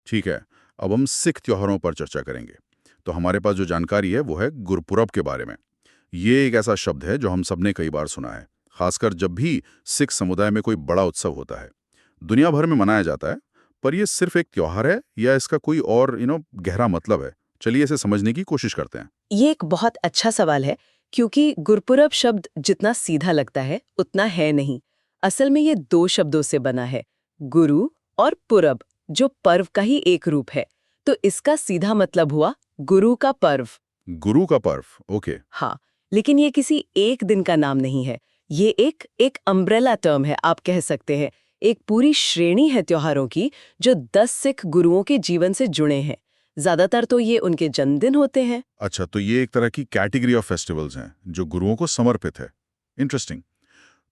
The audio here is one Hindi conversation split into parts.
ठीक है, अब हम सिख त्योहारों पर चर्चा करेंगे। तो हमारे पास जो जानकारी है वो है गुरपुरब के बारे में। ये एक ऐसा शब्द है जो हम सबने कई बार सुना है, खासकर जब भी सिख समुदाय में कोई बड़ा उत्सव होता है। दुनिया भर में मनाया जाता है, पर यह सिर्फ एक त्योहार है या इसका कोई और गहरा मतलब है? चलिए इसे समझने की कोशिश करते हैं। ये एक बहुत अच्छा सवाल है, क्योंकि गुरपुरब शब्द जितना सीधा लगता है उतना है नहीं। असल में ये दो शब्दों से बना है, गुरु और पुरब, जो पर्व का ही एक रूप है। तो इसका सीधा मतलब हुआ गुरु का पर्व। गुरु का पर्व, ओके। हाँ, लेकिन ये किसी एक दिन का नाम नहीं है। ये एक अम्ब्रेला टर्म है, आप कह सकते हैं। एक पूरी श्रेणी है त्योहारों की जो 10 सिख गुरुओं के जीवन से जुड़े हैं। ज्यादातर तो ये उनके जन्मदिन होते हैं। अच्छा, तो ये एक तरह की कैटेगरी ऑफ फेस्टिवल्स हैं जो गुरुओं को समर्पित है। इंटरेस्टिंग।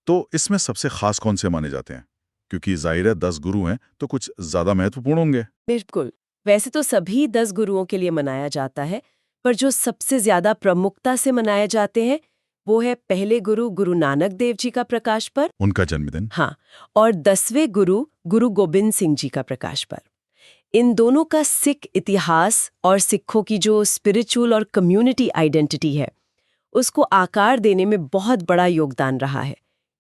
तो इसमें सबसे खास कौन से माने जाते हैं? क्योंकि जाहिर है 10 गुरु हैं तो कुछ ज्यादा महत्वपूर्ण होंगे। बिल्कुल। वैसे तो सभी 10 गुरुओं के लिए मनाया जाता है, पर जो सबसे ज्यादा प्रमुखता से मनाए जाते हैं वो है पहले गुरु गुरु नानक देव जी का प्रकाश पर्व। उनका जन्मदिन। हाँ, और 10वें गुरु गुरु गोबिंद सिंह जी का प्रकाश पर्व। इन दोनों का सिख इतिहास और सिखों की जो स्पिरिचुअल और कम्युनिटी आइडेंटिटी है उसको आकार देने में बहुत बड़ा योगदान रहा है।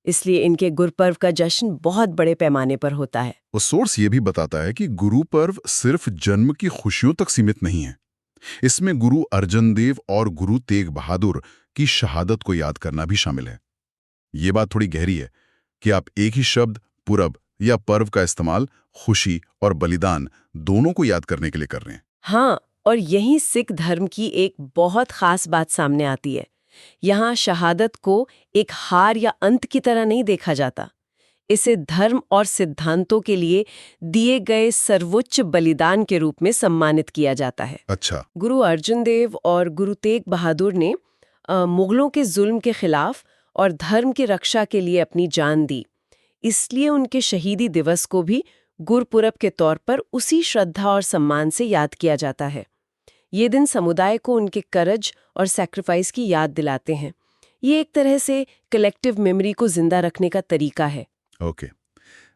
इसलिए इनके गुरपर्व का जश्न बहुत बड़े पैमाने पर होता है। वो सोर्स ये भी बताता है कि गुरु पर्व सिर्फ जन्म की खुशियों तक सीमित नहीं है। इसमें गुरु अर्जन देव और गुरु तेग बहादुर की शहादत को याद करना भी शामिल है। ये बात थोड़ी गहरी है कि आप एक ही शब्द पुरब या पर्व का इस्तेमाल खुशी और बलिदान दोनों को याद करने के लिए कर रहे हैं। हाँ, और यही सिख धर्म की एक बहुत खास बात सामने आती है। यहाँ शहादत को एक हार या अंत की तरह नहीं देखा जाता। इसे धर्म और सिद्धांतों के लिए दिए गए सर्वोच्च बलिदान के रूप में सम्मानित किया जाता है। अच्छा। गुरु अर्जुन देव और गुरु तेग बहादुर ने मुगलों के जुल्म के खिलाफ और धर्म की रक्षा के लिए अपनी जान दी। इसलिए उनके शहीदी दिवस को भी गुरपुरब के तौर पर उसी श्रद्धा और सम्मान से याद किया जाता है। ये दिन समुदाय को उनके करज और सैक्रिफाइस की याद दिलाते हैं। ये एक तरह से कलेक्टिव मेमोरी को जिंदा रखने का तरीका है। Okay,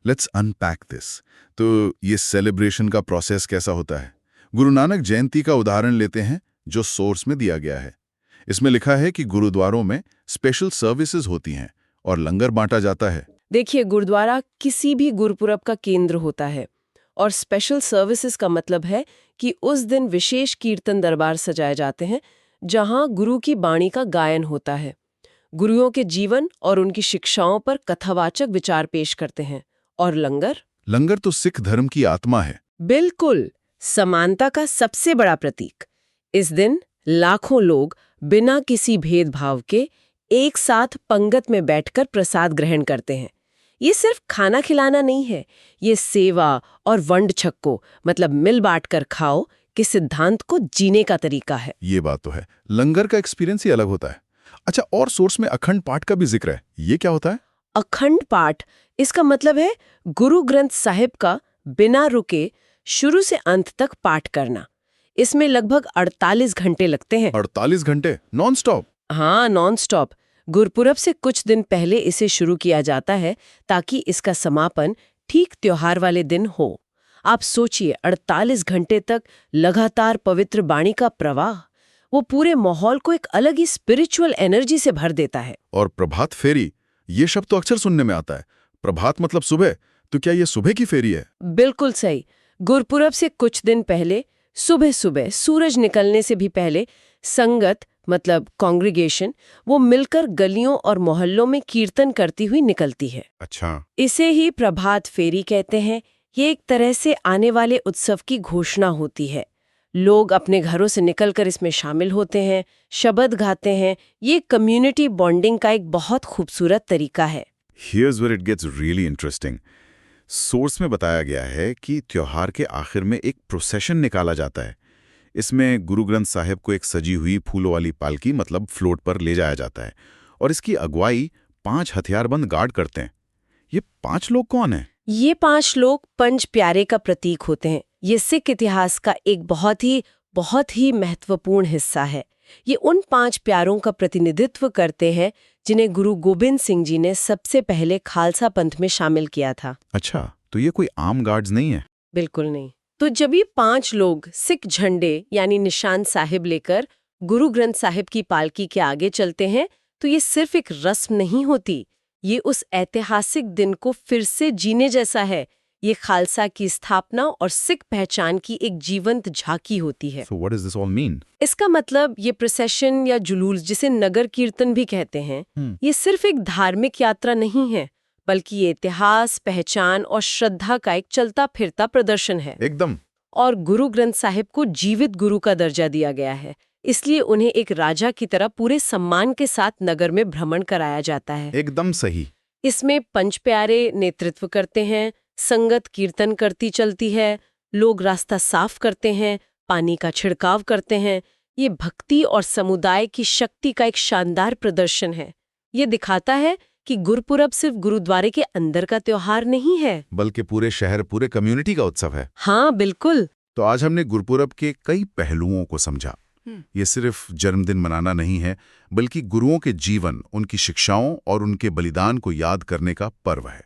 let's unpack this. तो ये सेलिब्रेशन का प्रोसेस कैसा होता है? गुरु नानक जयंती का उदाहरण लेते हैं जो सोर्स में दिया गया है। इसमें लिखा है कि गुरुद्वारों में स्पेशल सर्विसेज होती हैं और लंगर बांटा जाता है। देखिए, गुरुद्वारा किसी भी गुरपुरब का केंद्र होता है, और स्पेशल सर्विसेज का मतलब है कि उस दिन विशेष कीर्तन दरबार सजाए जाते हैं जहां गुरु की बाणी का गायन होता है। गुरुओं के जीवन और उनकी शिक्षाओं पर कथावाचक विचार पेश करते हैं। और लंगर लंगर तो सिख धर्म की आत्मा है। बिल्कुल, समानता का सबसे बड़ा प्रतीक। इस दिन लाखों लोग बिना किसी भेदभाव के एक साथ पंगत में बैठकर प्रसाद ग्रहण करते हैं। ये सिर्फ खाना खिलाना नहीं है, ये सेवा और वंड छक्को, मतलब मिल बांट कर खाओ, के सिद्धांत को जीने का तरीका है। ये बात तो है, लंगर का एक्सपीरियंस ही अलग होता है। अच्छा, और सोर्स में अखंड पाठ का भी जिक्र है, ये क्या होता है? अखंड पाठ, इसका मतलब है गुरु ग्रंथ साहिब का बिना रुके शुरू से अंत तक पाठ करना। इसमें लगभग 48 घंटे लगते हैं। 48 घंटे नॉन स्टॉप? हाँ, नॉन स्टॉप। गुरपुरब से कुछ दिन पहले इसे शुरू किया जाता है ताकि इसका समापन ठीक त्योहार वाले दिन हो। आप सोचिए, 48 घंटे तक लगातार पवित्र बाणी का प्रवाह, वो पूरे माहौल को एक अलग ही स्पिरिचुअल एनर्जी से भर देता है। और प्रभात फेरी, ये शब्द तो अक्सर सुनने में आता है। प्रभात मतलब सुबह, तो क्या ये सुबह की फेरी है? बिल्कुल सही। गुरपुरब से कुछ दिन पहले सुबह सुबह, सूरज निकलने से भी पहले, संगत मतलब कॉन्ग्रीगेशन, वो मिलकर गलियों और मोहल्लों में कीर्तन करती हुई निकलती है। अच्छा। इसे ही प्रभात फेरी कहते हैं। ये एक तरह से आने वाले उत्सव की घोषणा होती है। लोग अपने घरों से निकलकर इसमें शामिल होते हैं, शब्द गाते हैं। ये कम्युनिटी बॉन्डिंग का एक बहुत खूबसूरत तरीका है। Here's where it gets really interesting. Source में बताया गया है कि त्योहार के आखिर में एक प्रोसेशन निकाला जाता है। इसमें गुरु ग्रंथ साहिब को एक सजी हुई फूलों वाली पालकी मतलब फ्लोट पर ले जाया जाता है और इसकी अगुवाई 5 हथियारबंद गार्ड करते हैं। ये 5 लोग कौन हैं? ये 5 लोग पंच प्यारे का प्रतीक होते हैं। ये सिख इतिहास का एक बहुत ही महत्वपूर्ण हिस्सा है। ये उन 5 प्यारों का प्रतिनिधित्व करते हैं जिन्हें गुरु गोबिंद सिंह जी ने सबसे पहले खालसा पंथ में शामिल किया था। अच्छा, तो ये कोई आम गार्ड्स नहीं है? बिल्कुल नहीं। तो जब ये 5 लोग सिख झंडे यानी निशान साहिब लेकर गुरु ग्रंथ साहिब की पालकी के आगे चलते हैं तो ये सिर्फ एक रस्म नहीं होती, ये उस ऐतिहासिक दिन को फिर से जीने जैसा है। ये खालसा की स्थापना और सिख पहचान की एक जीवंत झांकी होती है। So what does this all mean? इसका मतलब ये प्रोसेशन या जुलूस, जिसे नगर कीर्तन भी कहते हैं, ये सिर्फ एक धार्मिक यात्रा नहीं है, बल्कि ये इतिहास, पहचान और श्रद्धा का एक चलता फिरता प्रदर्शन है। एकदम। और गुरु ग्रंथ साहिब को जीवित गुरु का दर्जा दिया गया है, इसलिए उन्हें एक राजा की तरह पूरे सम्मान के साथ नगर में भ्रमण कराया जाता है। एकदम सही। इसमें पंच प्यारे नेतृत्व करते हैं, संगत कीर्तन करती चलती है, लोग रास्ता साफ करते हैं, पानी का छिड़काव करते हैं। ये भक्ति और समुदाय की शक्ति का एक शानदार प्रदर्शन है। ये दिखाता है कि गुरपुरब सिर्फ गुरुद्वारे के अंदर का त्योहार नहीं है, बल्कि पूरे शहर, पूरे कम्युनिटी का उत्सव है। हाँ बिल्कुल। तो आज हमने गुरपुरब के कई पहलुओं को समझा। ये सिर्फ जन्मदिन मनाना नहीं है, बल्कि गुरुओं के जीवन, उनकी शिक्षाओं और उनके बलिदान को याद करने का पर्व है।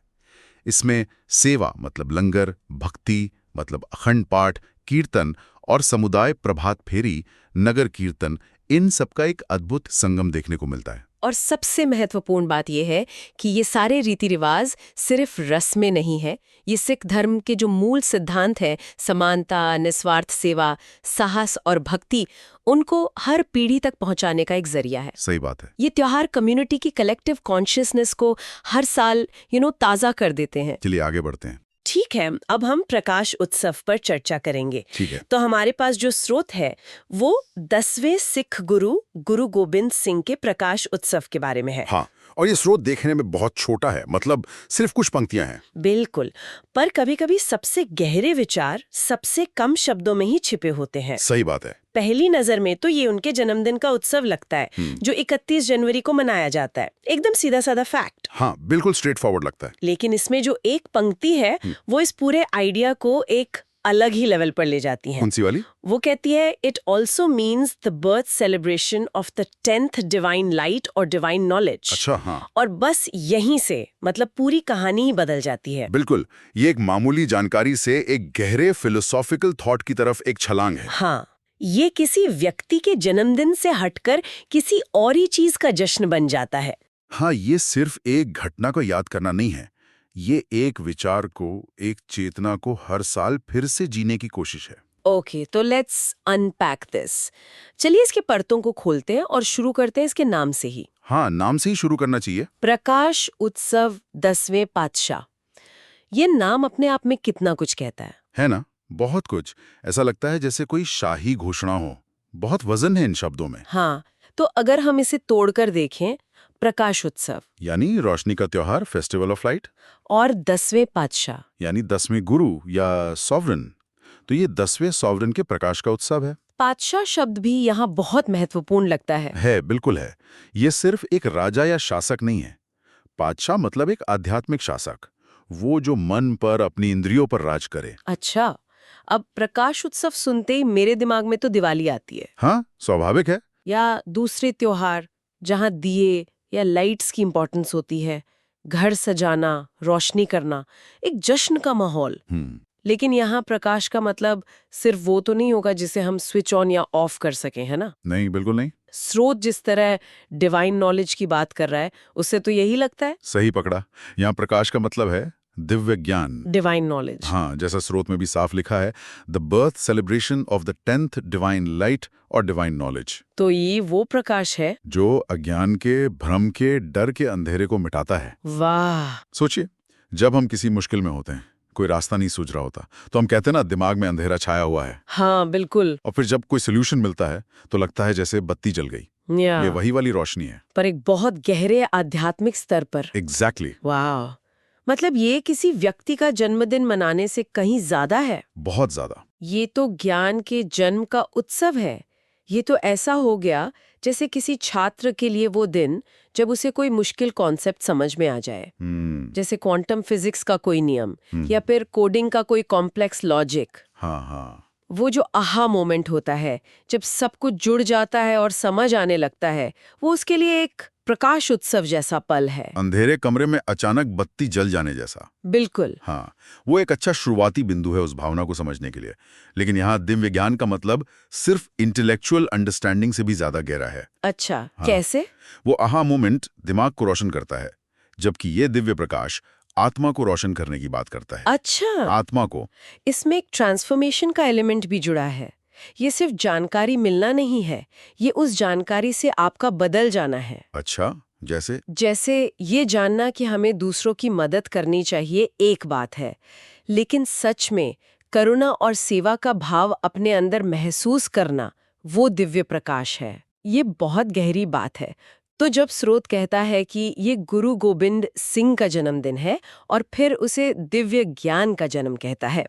इसमें सेवा मतलब लंगर, भक्ति मतलब अखंड पाठ, कीर्तन और समुदाय प्रभात फेरी, नगर कीर्तन, इन सबका एक अद्भुत संगम देखने को मिलता है। और सबसे महत्वपूर्ण बात यह है कि ये सारे रीति रिवाज सिर्फ रस्में नहीं है, ये सिख धर्म के जो मूल सिद्धांत है, समानता, निस्वार्थ सेवा, साहस और भक्ति, उनको हर पीढ़ी तक पहुंचाने का एक जरिया है। सही बात है। ये त्योहार कम्युनिटी की कलेक्टिव कॉन्शियसनेस को हर साल ताज़ा कर देते हैं। चलिए आगे बढ़ते हैं। ठीक है, अब हम प्रकाश उत्सव पर चर्चा करेंगे। ठीक है। तो हमारे पास जो स्रोत है वो 10वें सिख गुरु गुरु गोबिंद सिंह के प्रकाश उत्सव के बारे में है। हाँ, और ये स्रोत देखने में बहुत छोटा है, मतलब सिर्फ कुछ पंक्तियां हैं। बिल्कुल, पर कभी-कभी सबसे गहरे विचार सबसे कम शब्दों में ही छिपे होते हैं। सही बात है। पहली नजर में तो ये उनके जन्मदिन का उत्सव लगता है, जो 31 जनवरी को मनाया जाता है। एकदम सीधा साधा फैक्ट। हाँ, बिल्कुल स्ट्रेट फॉरवर्ड लगता है। लेकिन इसमें जो एक पंक्ति है वो इस पूरे आइडिया को एक अलग ही लेवल पर ले जाती है। कौन सी वाली? वो कहती है, it also means the birth celebration of the 10th divine light और डिवाइन नॉलेज। अच्छा, हाँ। और बस यहीं से मतलब पूरी कहानी ही बदल जाती है। बिल्कुल, ये एक मामूली जानकारी से एक गहरे फिलोसॉफिकल थॉट की तरफ एक छलांग है। हाँ, ये किसी व्यक्ति के जन्मदिन से हटकर किसी और ही चीज का जश्न बन जाता है। हाँ, ये सिर्फ एक घटना को याद करना नहीं है, ये एक विचार को, एक चेतना को हर साल फिर से जीने की कोशिश है। ओके, तो लेट्स अनपैक दिस। चलिए इसके परतों को खोलते हैं और शुरू करते हैं इसके नाम से ही। हाँ, नाम से ही शुरू करना चाहिए। प्रकाश उत्सव 10वें पातशाह। ये नाम अपने आप में कितना कुछ कहता है ना? बहुत कुछ। ऐसा लगता है जैसे कोई शाही घोषणा हो। बहुत वजन है इन शब्दों में। हाँ, तो अगर हम इसे तोड़कर देखें, प्रकाश उत्सव यानी रोशनी का त्योहार, फेस्टिवल ऑफ लाइट, और 10वें पातशाह यानी 10वें गुरु या सॉवरन, तो ये 10वें सॉवरन के प्रकाश का उत्सव है। पातशाह शब्द भी यहाँ बहुत महत्वपूर्ण लगता है। बिल्कुल है। ये सिर्फ एक राजा या शासक नहीं है। पातशाह मतलब एक आध्यात्मिक शासक, वो जो मन पर, अपनी इंद्रियों पर राज करे। अच्छा, अब प्रकाश उत्सव सुनते ही मेरे दिमाग में तो दिवाली आती है। हाँ, स्वाभाविक है। या दूसरे त्योहार जहाँ दिए या लाइट्स की इंपॉर्टेंस होती है, घर सजाना, रोशनी करना, एक जश्न का माहौल। लेकिन यहाँ प्रकाश का मतलब सिर्फ वो तो नहीं होगा जिसे हम स्विच ऑन या ऑफ कर सकें, है ना? नहीं, बिल्कुल नहीं। स्रोत जिस तरह डिवाइन नॉलेज की बात कर रहा है, उससे तो यही लगता है। सही पकड़ा। यहाँ प्रकाश का मतलब है दिव्य ज्ञान, डिवाइन नॉलेज। हाँ, जैसा स्रोत में भी साफ लिखा है, the birth celebration of the 10th divine light और डिवाइन नॉलेज। तो ये वो प्रकाश है जो अज्ञान के, भ्रम के, डर के अंधेरे को मिटाता है। वाह। सोचिए, जब हम किसी मुश्किल में होते हैं, कोई रास्ता नहीं सूझ रहा होता, तो हम कहते हैं ना, दिमाग में अंधेरा छाया हुआ है। हाँ बिल्कुल। और फिर जब कोई सोल्यूशन मिलता है तो लगता है जैसे बत्ती जल गई। ये वही वाली रोशनी है, पर एक बहुत गहरे आध्यात्मिक स्तर पर। एग्जैक्टली। वाह, मतलब ये किसी व्यक्ति का जन्मदिन मनाने से कहीं ज्यादा है। बहुत ज्यादा। ये तो ज्ञान के जन्म का उत्सव है। ये तो ऐसा हो गया जैसे किसी छात्र के लिए वो दिन जब उसे कोई मुश्किल कॉन्सेप्ट समझ में आ जाए, जैसे क्वांटम फिजिक्स का कोई नियम या फिर कोडिंग का कोई कॉम्प्लेक्स लॉजिक। हाँ हाँ, वो जो आहा मोमेंट होता है, जब सब कुछ जुड़ जाता है और समझ आने लगता है, वो उसके लिए एक प्रकाश उत्सव जैसा पल है। अंधेरे कमरे में अचानक बत्ती जल जाने जैसा। बिल्कुल। हाँ, वो एक अच्छा शुरुआती बिंदु है उस भावना को समझने के लिए। लेकिन यहाँ दिव्य ज्ञान का मतलब सिर्फ इंटेलेक्चुअल अंडरस्टैंडिंग से भी ज्यादा गहरा है। अच्छा, हाँ। कैसे? वो आहा मोमेंट दिमाग को रोशन करता है, जबकि ये दिव्य प्रकाश आत्मा को रोशन करने की बात करता है। अच्छा, आत्मा को। इसमें एक ट्रांसफॉर्मेशन का एलिमेंट भी जुड़ा है। ये सिर्फ जानकारी मिलना नहीं है, ये उस जानकारी से आपका बदल जाना है। अच्छा, जैसे? जैसे ये जानना कि हमें दूसरों की मदद करनी चाहिए एक बात है, लेकिन सच में करुणा और सेवा का भाव अपने अंदर महसूस करना, वो दिव्य प्रकाश है। ये बहुत गहरी बात है। तो जब स्रोत कहता है कि ये गुरु गोबिंद सिंह का जन्मदिन है और फिर उसे दिव्य ज्ञान का जन्म कहता है,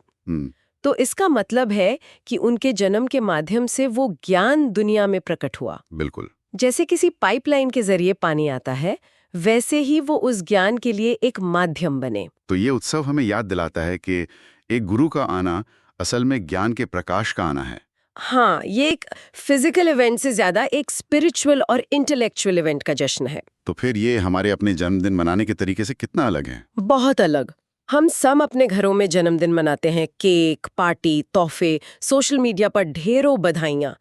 तो इसका मतलब है कि उनके जन्म के माध्यम से वो ज्ञान दुनिया में प्रकट हुआ। बिल्कुल। जैसे किसी पाइपलाइन के जरिए पानी आता है, वैसे ही वो उस ज्ञान के लिए एक माध्यम बने। तो ये उत्सव हमें याद दिलाता है कि एक गुरु का आना असल में ज्ञान के प्रकाश का आना है। हाँ, ये एक फिजिकल इवेंट से ज्यादा एक स्पिरिचुअल और इंटेलेक्चुअल इवेंट का जश्न है। तो फिर ये हमारे अपने जन्मदिन मनाने के तरीके से कितना अलग है? बहुत अलग। हम सब अपने घरों में जन्मदिन मनाते हैं, केक, पार्टी, तोहफे, सोशल मीडिया पर ढेरों बधाइयां।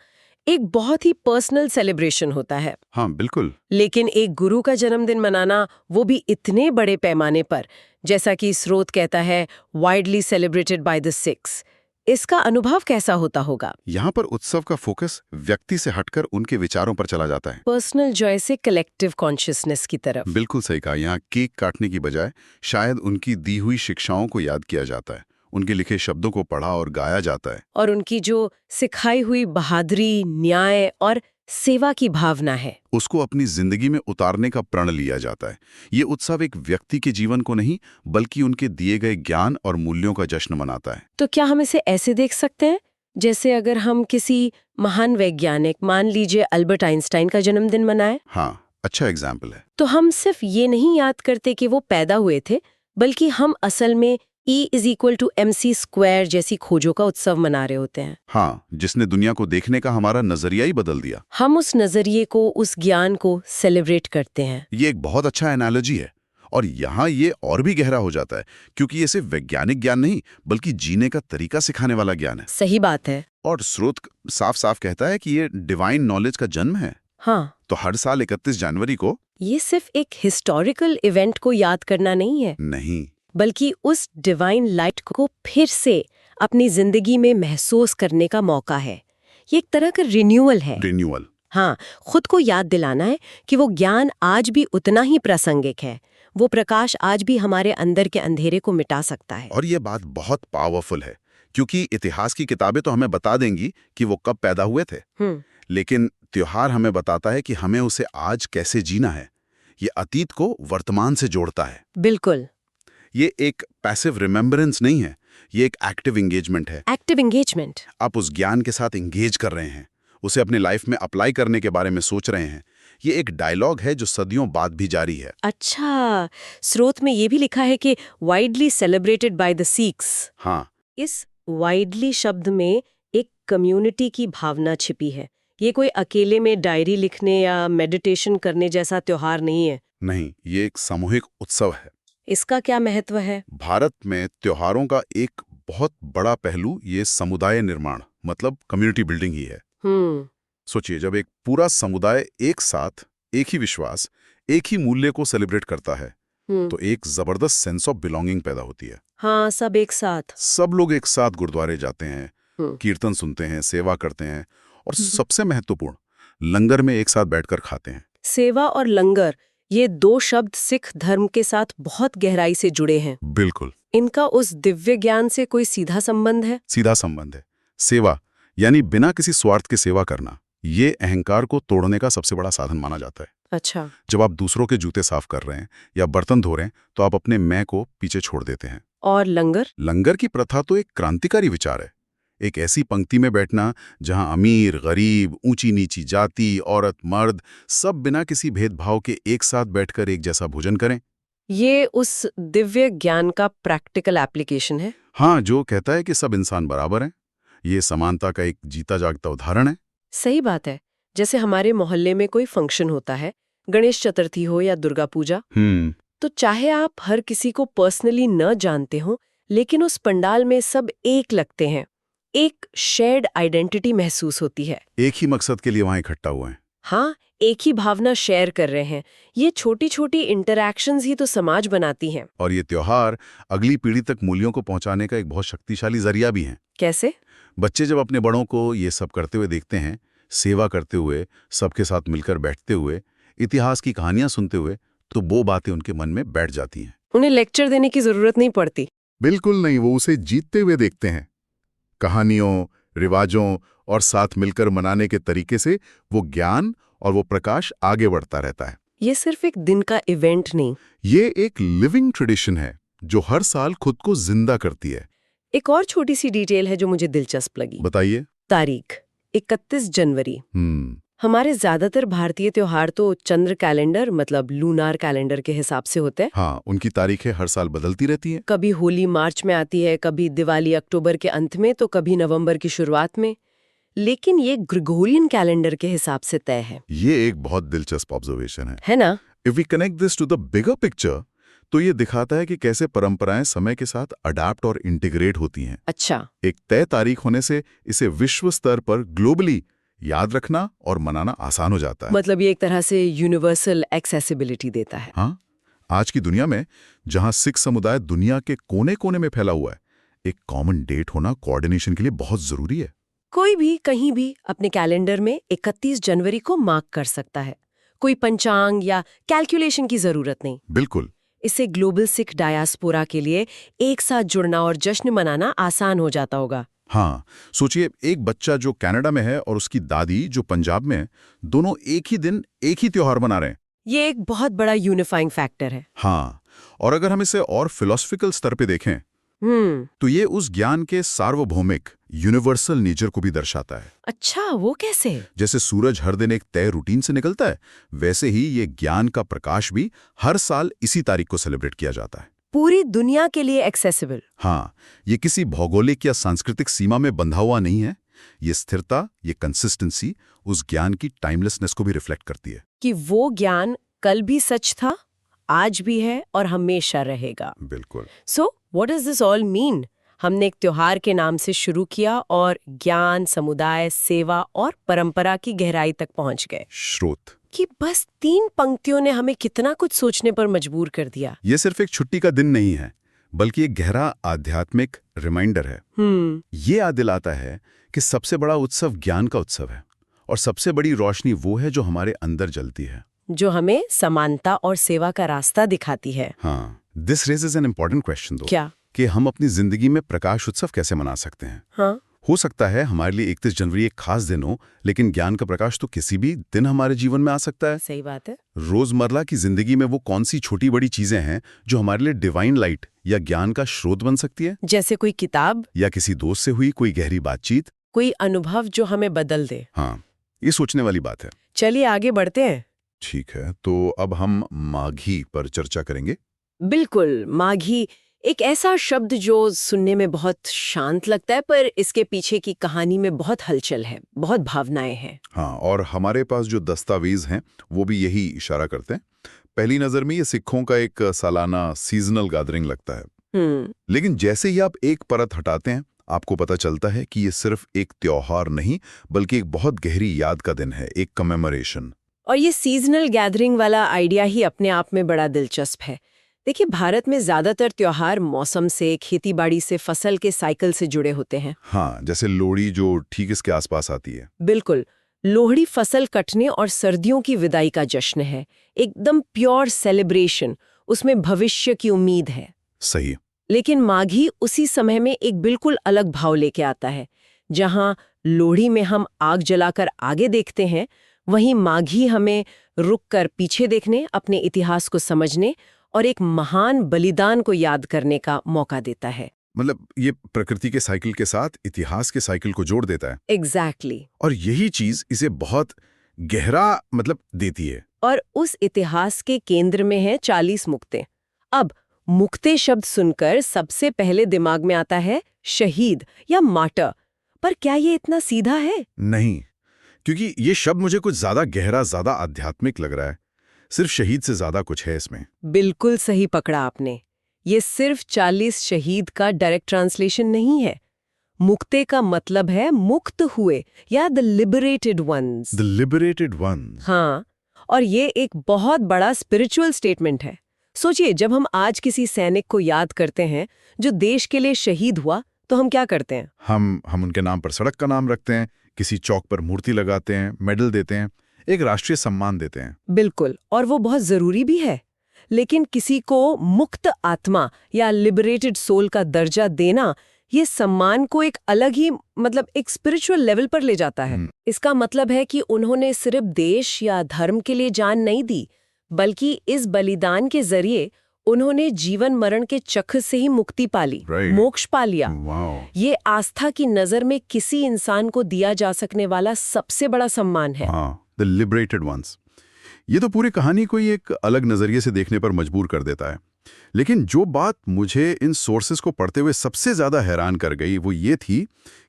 एक बहुत ही पर्सनल सेलिब्रेशन होता है। हाँ, बिल्कुल। लेकिन एक गुरु का जन्मदिन मनाना, वो भी इतने बड़े पैमाने पर, जैसा कि स्रोत कहता है, widely celebrated by the six, इसका अनुभव कैसा होता होगा? यहाँ पर उत्सव का फोकस व्यक्ति से हटकर उनके विचारों पर चला जाता है। पर्सनल जॉय से कलेक्टिव कॉन्शियसनेस की तरफ। बिल्कुल सही कहा। यहाँ केक काटने की बजाय शायद उनकी दी हुई शिक्षाओं को याद किया जाता है, उनके लिखे शब्दों को पढ़ा और गाया जाता है। और उनकी जो सिखाई हुई बहादुरी, न्याय और सेवा की भावना है, उसको अपनी जिंदगी में उतारने का प्रण लिया जाता है। ये उत्सव एक व्यक्ति के जीवन को नहीं, बल्कि उनके दिए गए ज्ञान और मूल्यों का जश्न मनाता है। तो क्या हम इसे ऐसे देख सकते हैं, जैसे अगर हम किसी महान वैज्ञानिक, मान लीजिए अल्बर्ट आइंस्टाइन का जन्मदिन मनाएं? हाँ, अच्छा एग्जाम्पल है। तो हम सिर्फ ये नहीं याद करते कि वो पैदा हुए थे, बल्कि हम असल में E=mc² जैसी खोजों का उत्सव मना रहे होते हैं। हाँ, जिसने दुनिया को देखने का हमारा नजरिया ही बदल दिया। हम उस नजरिए को, उस ज्ञान को सेलिब्रेट करते हैं। ये एक बहुत अच्छा एनालॉजी है। और यहाँ ये और भी गहरा हो जाता है, क्योंकि ये सिर्फ वैज्ञानिक ज्ञान नहीं, बल्कि जीने का तरीका सिखाने वाला ज्ञान है। सही बात है। और स्रोत साफ साफ कहता है कि ये डिवाइन नॉलेज का जन्म है। हाँ, तो हर साल 31 जनवरी को ये सिर्फ एक हिस्टोरिकल इवेंट को याद करना नहीं है, नहीं, बल्कि उस डिवाइन लाइट को फिर से अपनी जिंदगी में महसूस करने का मौका है। ये एक तरह का रिन्यूअल है। रिन्यूअल। हाँ, खुद को याद दिलाना है कि वो ज्ञान आज भी उतना ही प्रासंगिक है, वो प्रकाश आज भी हमारे अंदर के अंधेरे को मिटा सकता है। और ये बात बहुत पावरफुल है, क्योंकि इतिहास की किताबें तो हमें बता देंगी कि वो कब पैदा हुए थे, लेकिन त्योहार हमें बताता है कि हमें उसे आज कैसे जीना है। ये अतीत को वर्तमान से जोड़ता है। बिल्कुल। ये एक पैसिव रिमेम्बरेंस नहीं है, ये एक एक्टिव एंगेजमेंट है। Active engagement. आप उस ज्ञान के साथ एंगेज कर रहे हैं, उसे अपने लाइफ में अप्लाई करने के बारे में सोच रहे हैं। ये एक डायलॉग है जो सदियों बाद भी जारी है। अच्छा, स्रोत में ये भी लिखा है कि widely celebrated by the six. हाँ, इस वाइडली शब्द में एक कम्युनिटी की भावना छिपी है। ये कोई अकेले में डायरी लिखने या मेडिटेशन करने जैसा त्योहार नहीं है। नहीं, ये एक सामूहिक उत्सव है। इसका क्या महत्व है? भारत में त्योहारों का एक बहुत बड़ा पहलू ये समुदाय निर्माण, मतलब कम्युनिटी बिल्डिंग ही है। सोचिए, जब एक पूरा समुदाय एक साथ, एक ही विश्वास, एक ही मूल्य को सेलिब्रेट करता है, तो एक जबरदस्त सेंस ऑफ बिलोंगिंग पैदा होती है। हाँ, सब एक साथ। सब लोग एक साथ गुरुद्वारे जाते हैं, कीर्तन सुनते हैं, सेवा करते हैं, और सबसे महत्वपूर्ण, लंगर में एक साथ बैठकर खाते हैं। सेवा और लंगर, ये दो शब्द सिख धर्म के साथ बहुत गहराई से जुड़े हैं। बिल्कुल। इनका उस दिव्य ज्ञान से कोई सीधा संबंध है? सीधा संबंध है। सेवा यानी बिना किसी स्वार्थ के सेवा करना, ये अहंकार को तोड़ने का सबसे बड़ा साधन माना जाता है। अच्छा। जब आप दूसरों के जूते साफ कर रहे हैं या बर्तन धो रहे हैं, तो आप अपने मैं को पीछे छोड़ देते हैं। और लंगर? लंगर की प्रथा तो एक क्रांतिकारी विचार है। एक ऐसी पंक्ति में बैठना जहां अमीर, गरीब, ऊंची नीची जाति, औरत, मर्द, सब बिना किसी भेदभाव के एक साथ बैठकर एक जैसा भोजन करें। ये उस दिव्य ज्ञान का प्रैक्टिकल एप्लीकेशन है। हाँ, जो कहता है कि सब इंसान बराबर हैं। ये समानता का एक जीता जागता उदाहरण है। सही बात है। जैसे हमारे मोहल्ले में कोई फंक्शन होता है, गणेश चतुर्थी हो या दुर्गा पूजा, तो चाहे आप हर किसी को पर्सनली न जानते हो, लेकिन उस पंडाल में सब एक लगते हैं। एक शेयर्ड आइडेंटिटी महसूस होती है। एक ही मकसद के लिए वहां इकट्ठा हुए हैं। हाँ, एक ही भावना शेयर कर रहे हैं। ये छोटी छोटी इंटरैक्शंस ही तो समाज बनाती हैं। और ये त्योहार अगली पीढ़ी तक मूल्यों को पहुंचाने का एक बहुत शक्तिशाली जरिया भी है। कैसे? बच्चे जब अपने बड़ों को ये सब करते हुए देखते हैं, सेवा करते हुए, सबके साथ मिलकर बैठते हुए, इतिहास की कहानियां सुनते हुए, तो वो बातें उनके मन में बैठ जाती हैं। उन्हें लेक्चर देने की जरूरत नहीं पड़ती। बिल्कुल नहीं, वो उसे जीतते हुए देखते हैं। कहानियों, रिवाजों और साथ मिलकर मनाने के तरीके से वो ज्ञान और वो प्रकाश आगे बढ़ता रहता है। ये सिर्फ एक दिन का इवेंट नहीं, ये एक लिविंग ट्रेडिशन है जो हर साल खुद को जिंदा करती है। एक और छोटी सी डिटेल है जो मुझे दिलचस्प लगी। बताइए। तारीख 31 जनवरी। हमारे ज्यादातर भारतीय त्योहार तो चंद्र कैलेंडर मतलब लूनार कैलेंडर के हिसाब से होते हैं। हाँ, उनकी तारीखें हर साल बदलती रहती हैं। कभी होली मार्च में आती है, कभी दिवाली अक्टूबर के अंत में, तो कभी नवंबर की शुरुआत में। लेकिन ये ग्रेगोरियन कैलेंडर के हिसाब से तय है। ये एक बहुत दिलचस्प ऑब्जर्वेशन है ना? If we connect this to the bigger picture, तो ये दिखाता है कि कैसे परंपराएं समय के साथ अडाप्ट और इंटीग्रेट होती हैं। अच्छा। एक तय तारीख होने से इसे विश्व स्तर पर ग्लोबली याद रखना और मनाना आसान हो जाता है। मतलब ये एक तरह से यूनिवर्सल एक्सेसिबिलिटी देता है। हाँ, आज की दुनिया में जहां सिख समुदाय दुनिया के कोने कोने में फैला हुआ है, एक कॉमन डेट होना कोऑर्डिनेशन के लिए बहुत जरूरी है। कोई भी कहीं भी अपने कैलेंडर में 31 जनवरी को मार्क कर सकता है। कोई पंचांग या कैलकुलेशन की जरूरत नहीं। बिल्कुल। इससे ग्लोबल सिख डायस्पोरा के लिए एक साथ जुड़ना और जश्न मनाना आसान हो जाता होगा। हाँ, सोचिए एक बच्चा जो कनाडा में है और उसकी दादी जो पंजाब में है, दोनों एक ही दिन एक ही त्योहार मना रहे हैं। ये एक बहुत बड़ा यूनिफाइंग फैक्टर है। हाँ, और अगर हम इसे और फिलोसफिकल स्तर पे देखें, तो ये उस ज्ञान के सार्वभौमिक यूनिवर्सल नेचर को भी दर्शाता है। अच्छा, वो कैसे? जैसे सूरज हर दिन एक तय रूटीन से निकलता है, वैसे ही ये ज्ञान का प्रकाश भी हर साल इसी तारीख को सेलिब्रेट किया जाता है। पूरी दुनिया के लिए एक्सेसिबल। हाँ, ये किसी भौगोलिक या सांस्कृतिक सीमा में बंधा हुआ नहीं है। ये स्थिरता, ये कंसिस्टेंसी उस ज्ञान की टाइमलेसनेस को भी रिफ्लेक्ट करती है। कि वो ज्ञान कल भी सच था, आज भी है और हमेशा रहेगा। बिल्कुल। So what does this all mean? हमने एक त्योहार के नाम से शुरू किया और ज्ञान, समुदाय, सेवा और परंपरा की गहराई तक पहुंच गए। स्रोत कि बस 3 पंक्तियों ने हमें कितना कुछ सोचने पर मजबूर कर दिया। ये सिर्फ एक छुट्टी का दिन नहीं है, बल्कि एक गहरा आध्यात्मिक रिमाइंडर है। ये याद दिलाता है कि सबसे बड़ा उत्सव ज्ञान का उत्सव है और सबसे बड़ी रोशनी वो है जो हमारे अंदर जलती है, जो हमें समानता और सेवा का रास्ता दिखाती है। हाँ, this raises an important question दो। क्या? कि हम अपनी जिंदगी में प्रकाश उत्सव कैसे मना सकते हैं? हाँ, हो सकता है हमारे लिए 31 जनवरी एक खास दिन हो, लेकिन ज्ञान का प्रकाश तो किसी भी दिन हमारे जीवन में आ सकता है। सही बात है। रोजमर्रा की जिंदगी में वो कौन सी छोटी बड़ी चीजें हैं जो हमारे लिए डिवाइन लाइट या ज्ञान का स्रोत बन सकती है? जैसे कोई किताब, या किसी दोस्त से हुई कोई गहरी बातचीत, कोई अनुभव जो हमें बदल दे। हाँ, ये सोचने वाली बात है। चलिए आगे बढ़ते हैं। ठीक है, तो अब हम माघी पर चर्चा करेंगे। बिल्कुल। माघी एक ऐसा शब्द जो सुनने में बहुत शांत लगता है, पर इसके पीछे की कहानी में बहुत हलचल है, बहुत भावनाएं हैं। हाँ, और हमारे पास जो दस्तावेज हैं वो भी यही इशारा करते हैं। पहली नजर में ये सिखों का एक सालाना सीजनल गैदरिंग लगता है, लेकिन जैसे ही आप एक परत हटाते हैं, आपको पता चलता है कि ये सिर्फ एक त्योहार नहीं, बल्कि एक बहुत गहरी याद का दिन है, एक कमेमोरेशन। और ये सीजनल गैदरिंग वाला आइडिया ही अपने आप में बड़ा दिलचस्प है। देखिए, भारत में ज्यादातर त्योहार मौसम से, खेतीबाड़ी से, फसल के साइकिल से जुड़े होते हैं। हाँ, जैसे लोहड़ी जो ठीक इसके आसपास आती है। बिल्कुल। लोहड़ी फसल कटने और सर्दियों की विदाई का जश्न है, एकदम प्योर सेलिब्रेशन, उसमें भविष्य की उम्मीद है। सही। लेकिन माघी उसी समय में एक बिल्कुल अलग भाव लेके आता है। जहां लोहड़ी में हम आग जलाकर आगे देखते हैं, वहीं माघी हमें रुककर पीछे देखने, अपने इतिहास को समझने और एक महान बलिदान को याद करने का मौका देता है। मतलब ये प्रकृति के साइकिल के साथ इतिहास के साइकिल को जोड़ देता है। एग्जैक्टली। और यही चीज इसे बहुत गहरा देती है। और उस इतिहास के केंद्र में है 40 मुक्तें। अब मुक्ते शब्द सुनकर सबसे पहले दिमाग में आता है शहीद या मार्टर, पर क्या ये इतना सीधा है? नहीं, क्योंकि ये शब्द मुझे कुछ ज्यादा गहरा, ज्यादा आध्यात्मिक लग रहा है। सिर्फ शहीद से ज्यादा कुछ है इसमें। बिल्कुल सही पकड़ा आपने। ये सिर्फ 40 शहीद का डायरेक्ट ट्रांसलेशन नहीं है। मुक्ते का मतलब है मुक्त हुए या the liberated ones. The liberated ones. हाँ, और ये एक बहुत बड़ा स्पिरिचुअल स्टेटमेंट है। सोचिए, जब हम आज किसी सैनिक को याद करते हैं जो देश के लिए शहीद हुआ, तो हम क्या करते हैं? हम उनके नाम पर सड़क का नाम रखते हैं, किसी चौक पर मूर्ति लगाते हैं, मेडल देते हैं, एक राष्ट्रीय सम्मान देते हैं। बिल्कुल, और वो बहुत जरूरी भी है। लेकिन किसी को मुक्त आत्मा या लिबरेटेड सोल का दर्जा देना, ये सम्मान को एक अलग ही एक स्पिरिचुअल लेवल पर ले जाता है। इसका मतलब है कि उन्होंने सिर्फ देश या धर्म के लिए जान नहीं दी, बल्कि इस बलिदान के जरिए उन्होंने जीवन मरण के चक्र से ही मुक्ति पाली, मोक्ष पा लिया। ये आस्था की नजर में किसी इंसान को दिया जा सकने वाला सबसे बड़ा सम्मान है। The liberated ones. ये तो पूरी कहानी को ही एक अलग नजरिए से देखने पर मजबूर कर देता है। लेकिन जो बात मुझे इन सोर्सेस को पढ़ते हुए सबसे ज्यादा हैरान कर गई वो ये थी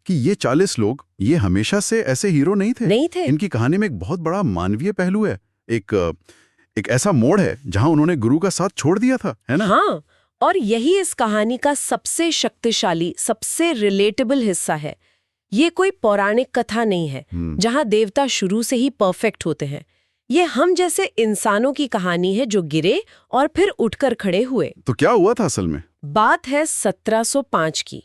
कि ये 40 लोग ये हमेशा से ऐसे हीरो नहीं थे। इनकी कहानी में एक बहुत बड़ा मानवीय पहलू है। एक ऐसा मोड़ है जहां उन्होंने गुरु का साथ छोड़ दिया था, है ना? हाँ, और यही इस कहानी का सबसे शक्तिशाली, सबसे रिलेटेबल हिस्सा है। ये कोई पौराणिक कथा नहीं है जहां देवता शुरू से ही परफेक्ट होते हैं। ये हम जैसे इंसानों की कहानी है जो गिरे और फिर उठकर खड़े हुए। तो क्या हुआ था असल में? बात है 1705 की।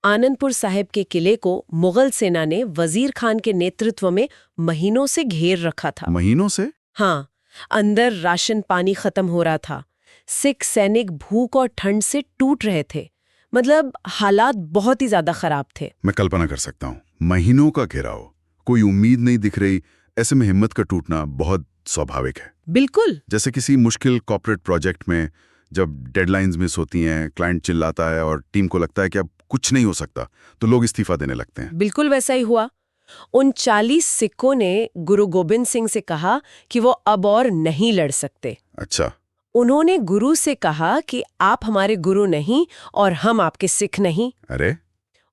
आनंदपुर साहिब के किले को मुगल सेना ने वजीर खान के नेतृत्व में महीनों से घेर रखा था। महीनों से? हाँ, अंदर राशन पानी खत्म हो रहा था। सिख सैनिक भूख और ठंड से टूट रहे थे। हालात बहुत ही ज्यादा खराब थे। मैं कल्पना कर सकता हूँ, महीनों का घेराव, कोई उम्मीद नहीं दिख रही। ऐसे में हिम्मत का टूटना बहुत स्वाभाविक है। बिल्कुल, जैसे किसी मुश्किल कॉर्पोरेट प्रोजेक्ट में जब डेडलाइंस मिस होती हैं, क्लाइंट चिल्लाता है और टीम को लगता है कि अब कुछ नहीं हो सकता, तो लोग इस्तीफा देने लगते हैं। बिल्कुल वैसा ही हुआ। उन 40 सिखों ने गुरु गोबिंद सिंह से कहा कि वो अब और नहीं लड़ सकते। अच्छा। उन्होंने गुरु से कहा कि आप हमारे गुरु नहीं और हम आपके सिख नहीं। अरे!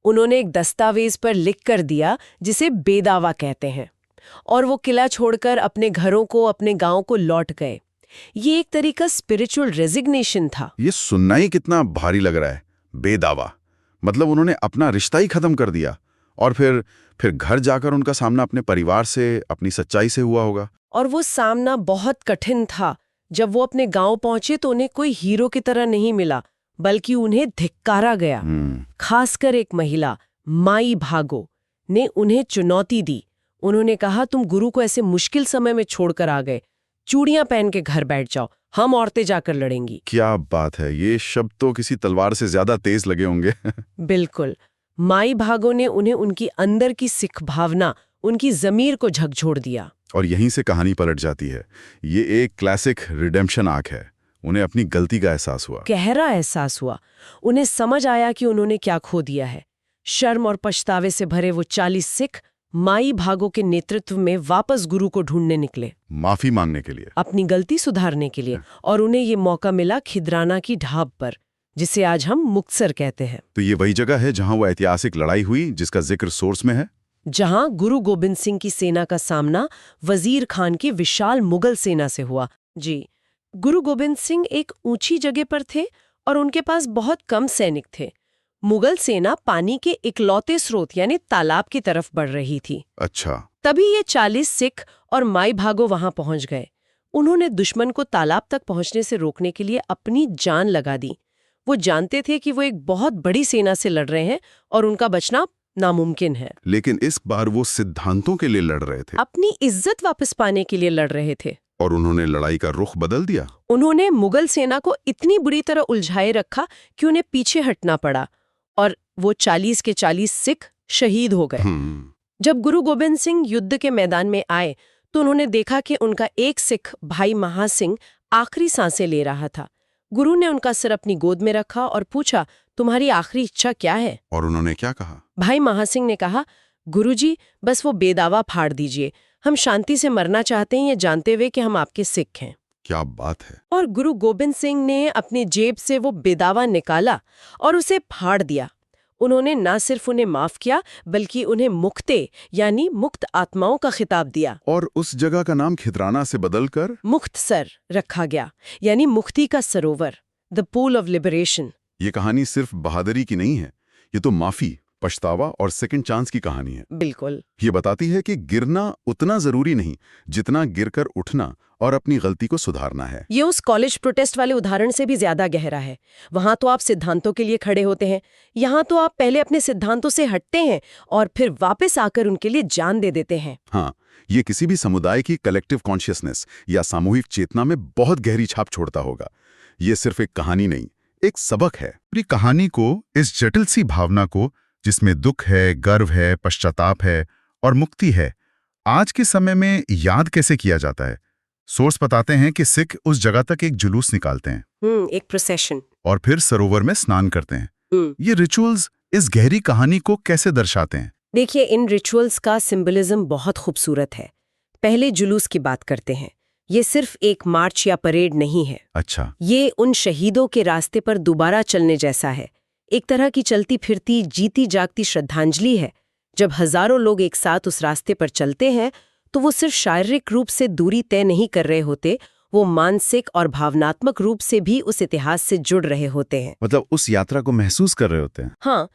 उन्होंने एक दस्तावेज पर लिख कर दिया जिसे बेदावा कहते हैं, और वो किला छोड़कर अपने घरों को, अपने गांव को लौट गए। ये एक तरीका स्पिरिचुअल रेजिग्नेशन था। ये सुनना ही कितना भारी लग रहा है। बेदावा मतलब उन्होंने अपना रिश्ता ही खत्म कर दिया, और फिर घर जाकर उनका सामना अपने परिवार से, अपनी सच्चाई से हुआ होगा। और वो सामना बहुत कठिन था। जब वो अपने गांव पहुंचे तो उन्हें कोई हीरो की तरह नहीं मिला, बल्कि उन्हें धिक्कारा गया। खासकर एक महिला, माई भागो, ने उन्हें चुनौती दी। उन्होंने कहा, तुम गुरु को ऐसे मुश्किल समय में छोड़कर आ गए, चूड़ियां पहन के घर बैठ जाओ, हम औरतें जाकर लड़ेंगी। क्या बात है! ये शब्द तो किसी तलवार से ज्यादा तेज लगे होंगे। बिल्कुल। माई भागो ने उन्हें उनकी अंदर की सिख भावना, उनकी जमीर को झकझोर दिया। और यहीं से कहानी पलट जाती है। ये एक क्लासिक रिडेम्पशन आर्क है। उन्हें अपनी गलती का एहसास हुआ, गहरा एहसास हुआ। उन्हें समझ आया कि उन्होंने क्या खो दिया है। शर्म और पछतावे से भरे वो 40 सिख माई भागो के नेतृत्व में वापस गुरु को ढूंढने निकले, माफी मांगने के लिए, अपनी गलती सुधारने के लिए। और उन्हें ये मौका मिला खिदराना की ढाब पर, जिसे आज हम मुक्तसर कहते हैं। तो ये वही जगह है जहां वो ऐतिहासिक लड़ाई हुई जिसका जिक्र सोर्स में है, जहां गुरु गोबिंद सिंह की सेना का सामना वजीर खान की विशाल मुगल सेना से हुआ। जी, गुरु गोबिंद सिंह एक ऊंची जगह पर थे और उनके पास बहुत कम सैनिक थे। मुगल सेना पानी के इकलौते स्रोत यानी तालाब की तरफ बढ़ रही थी। अच्छा। तभी ये 40 सिख और माई भागो वहां पहुंच गए। उन्होंने दुश्मन को तालाब तक पहुंचने से रोकने के लिए अपनी जान लगा दी। वो जानते थे कि वो एक बहुत बड़ी सेना से लड़ रहे हैं और उनका बचना नामुमकिन है। लेकिन इस बार वो सिद्धांतों के लिए लड़ रहे थे, अपनी इज्जत वापस पाने के लिए लड़ रहे थे। और उन्होंने लड़ाई का रुख बदल दिया। उन्होंने मुगल सेना को इतनी बुरी तरह उलझाए रखा कि उन्हें पीछे हटना पड़ा, और वो 40 के 40 सिख शहीद हो गए। जब गुरु गोबिंद सिंह युद्ध के मैदान में आए तो उन्होंने देखा कि उनका एक सिख भाई महासिंह आखिरी सांसें ले रहा था। गुरु ने उनका सिर अपनी गोद में रखा और पूछा, तुम्हारी आखिरी इच्छा क्या है? और उन्होंने क्या कहा? भाई महासिंह ने कहा, गुरुजी, बस वो बेदावा फाड़ दीजिए। हम शांति से मरना चाहते हैं, ये जानते हुए कि हम आपके सिख हैं। क्या बात है! और गुरु गोबिंद सिंह ने अपनी जेब से वो बेदावा निकाला और उसे फाड़ दिया। उन्होंने ना सिर्फ उन्हें माफ किया बल्कि उन्हें मुक्ते यानी मुक्त आत्माओं का खिताब दिया। और उस जगह का नाम खिदराना से बदलकर मुक्तसर रखा गया, यानी मुक्ति का सरोवर, द पूल ऑफ लिबरेशन। ये कहानी सिर्फ बहादुरी की नहीं है, ये तो माफी, पछतावा और सेकंड चांस की कहानी है। बिल्कुल। ये बताती है कि गिरना उतना जरूरी नहीं जितना गिरकर उठना और अपनी गलती को सुधारना है। ये उस कॉलेज प्रोटेस्ट वाले उदाहरण से भी ज्यादा गहरा है। वहां तो आप सिद्धांतों के लिए खड़े होते हैं, यहाँ तो आप पहले अपने सिद्धांतों से हटते हैं और फिर वापस आकर उनके लिए जान दे देते हैं। हाँ, ये किसी भी समुदाय की कलेक्टिव कॉन्शियसनेस या सामूहिक चेतना में बहुत गहरी छाप छोड़ता होगा। ये सिर्फ एक कहानी नहीं, एक सबक है। पूरी कहानी को, इस जटिल सी भावना को, जिसमें दुख है, गर्व है, पश्चाताप है और मुक्ति है, आज के समय में याद कैसे किया जाता है? सोर्स बताते हैं कि सिख उस जगह तक एक जुलूस निकालते हैं, एक प्रोसेशन, और फिर सरोवर में स्नान करते हैं। ये रिचुअल्स इस गहरी कहानी को कैसे दर्शाते हैं? देखिए, इन रिचुअल्स का सिंबलिज्म बहुत खूबसूरत है। पहले जुलूस की बात करते हैं। ये सिर्फ एक मार्च या परेड नहीं है। अच्छा। ये उन शहीदों के रास्ते पर दोबारा चलने जैसा है। एक तरह की चलती फिरती, जीती जागती श्रद्धांजलि है। जब हजारों लोग एक साथ उस रास्ते पर चलते हैं तो वो सिर्फ शारीरिक रूप से दूरी तय नहीं कर रहे होते, वो मानसिक और भावनात्मक रूप से भी उस इतिहास से जुड़ रहे होते हैं। मतलब उस यात्रा को महसूस कर रहे होते हैं। हाँ,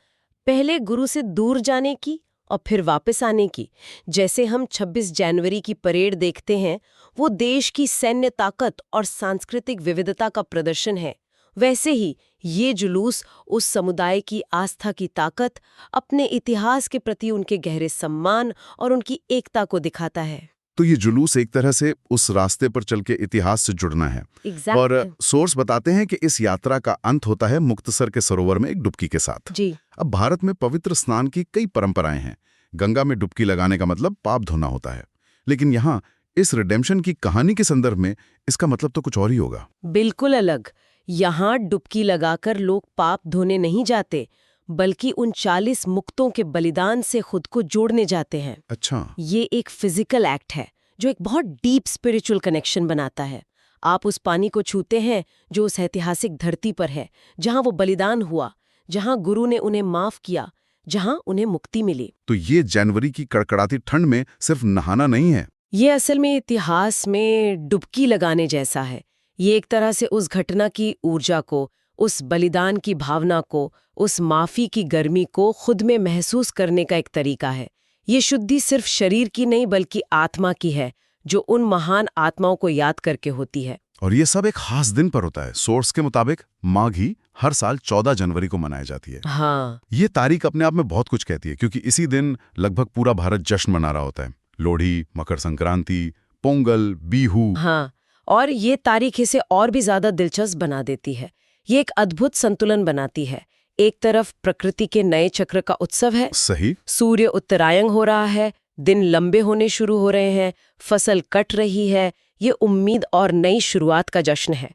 पहले गुरु से दूर जाने की और फिर वापस आने की। जैसे हम 26 जनवरी की परेड देखते हैं, वो देश की सैन्य ताकत और सांस्कृतिक विविधता का प्रदर्शन है। वैसे ही ये जुलूस उस समुदाय की आस्था की ताकत, अपने इतिहास के प्रति उनके गहरे सम्मान और उनकी एकता को दिखाता है। तो ये जुलूस एक तरह से उस रास्ते पर चल के इतिहास से जुड़ना है। Exactly. और सोर्स बताते हैं कि इस यात्रा का अंत होता है मुक्तसर के सरोवर में एक डुबकी के साथ। जी। अब भारत में पवित्र स्नान की कई परंपराएं हैं। गंगा में डुबकी लगाने का मतलब पाप धोना होता है, लेकिन यहाँ इस रिडेम्पशन की कहानी के संदर्भ में इसका मतलब तो कुछ और ही होगा। बिल्कुल अलग। यहाँ डुबकी लगाकर लोग पाप धोने नहीं जाते, बल्कि उन 40 मुक्तों के बलिदान से खुद को जोड़ने जाते हैं। अच्छा। ये एक फिजिकल एक्ट है जो एक बहुत डीप स्पिरिचुअल कनेक्शन बनाता है। आप उस पानी को छूते हैं जो उस ऐतिहासिक धरती पर है, जहाँ वो बलिदान हुआ, जहाँ गुरु ने उन्हें माफ किया, जहाँ उन्हें मुक्ति मिली। तो ये जनवरी की कड़कड़ाती ठंड में सिर्फ नहाना नहीं है, ये असल में इतिहास में डुबकी लगाने जैसा है। ये एक तरह से उस घटना की ऊर्जा को, उस बलिदान की भावना को, उस माफी की गर्मी को खुद में महसूस करने का एक तरीका है। ये शुद्धि सिर्फ शरीर की नहीं बल्कि आत्मा की है, जो उन महान आत्माओं को याद करके होती है। और ये सब एक खास दिन पर होता है। सोर्स के मुताबिक माघी हर साल 14 जनवरी को मनाई जाती है। हाँ, ये तारीख अपने आप में बहुत कुछ कहती है, क्योंकि इसी दिन लगभग पूरा भारत जश्न मना रहा होता है। लोहड़ी, मकर संक्रांति, पोंगल, बिहू। हाँ, और ये तारीख इसे और भी ज्यादा दिलचस्प बना देती है। ये एक अद्भुत संतुलन बनाती है। एक तरफ प्रकृति के नए चक्र का उत्सव है, सही। सूर्य उत्तरायण हो रहा है, दिन लंबे होने शुरू हो रहे हैं, फसल कट रही है, ये उम्मीद और नई शुरुआत का जश्न है।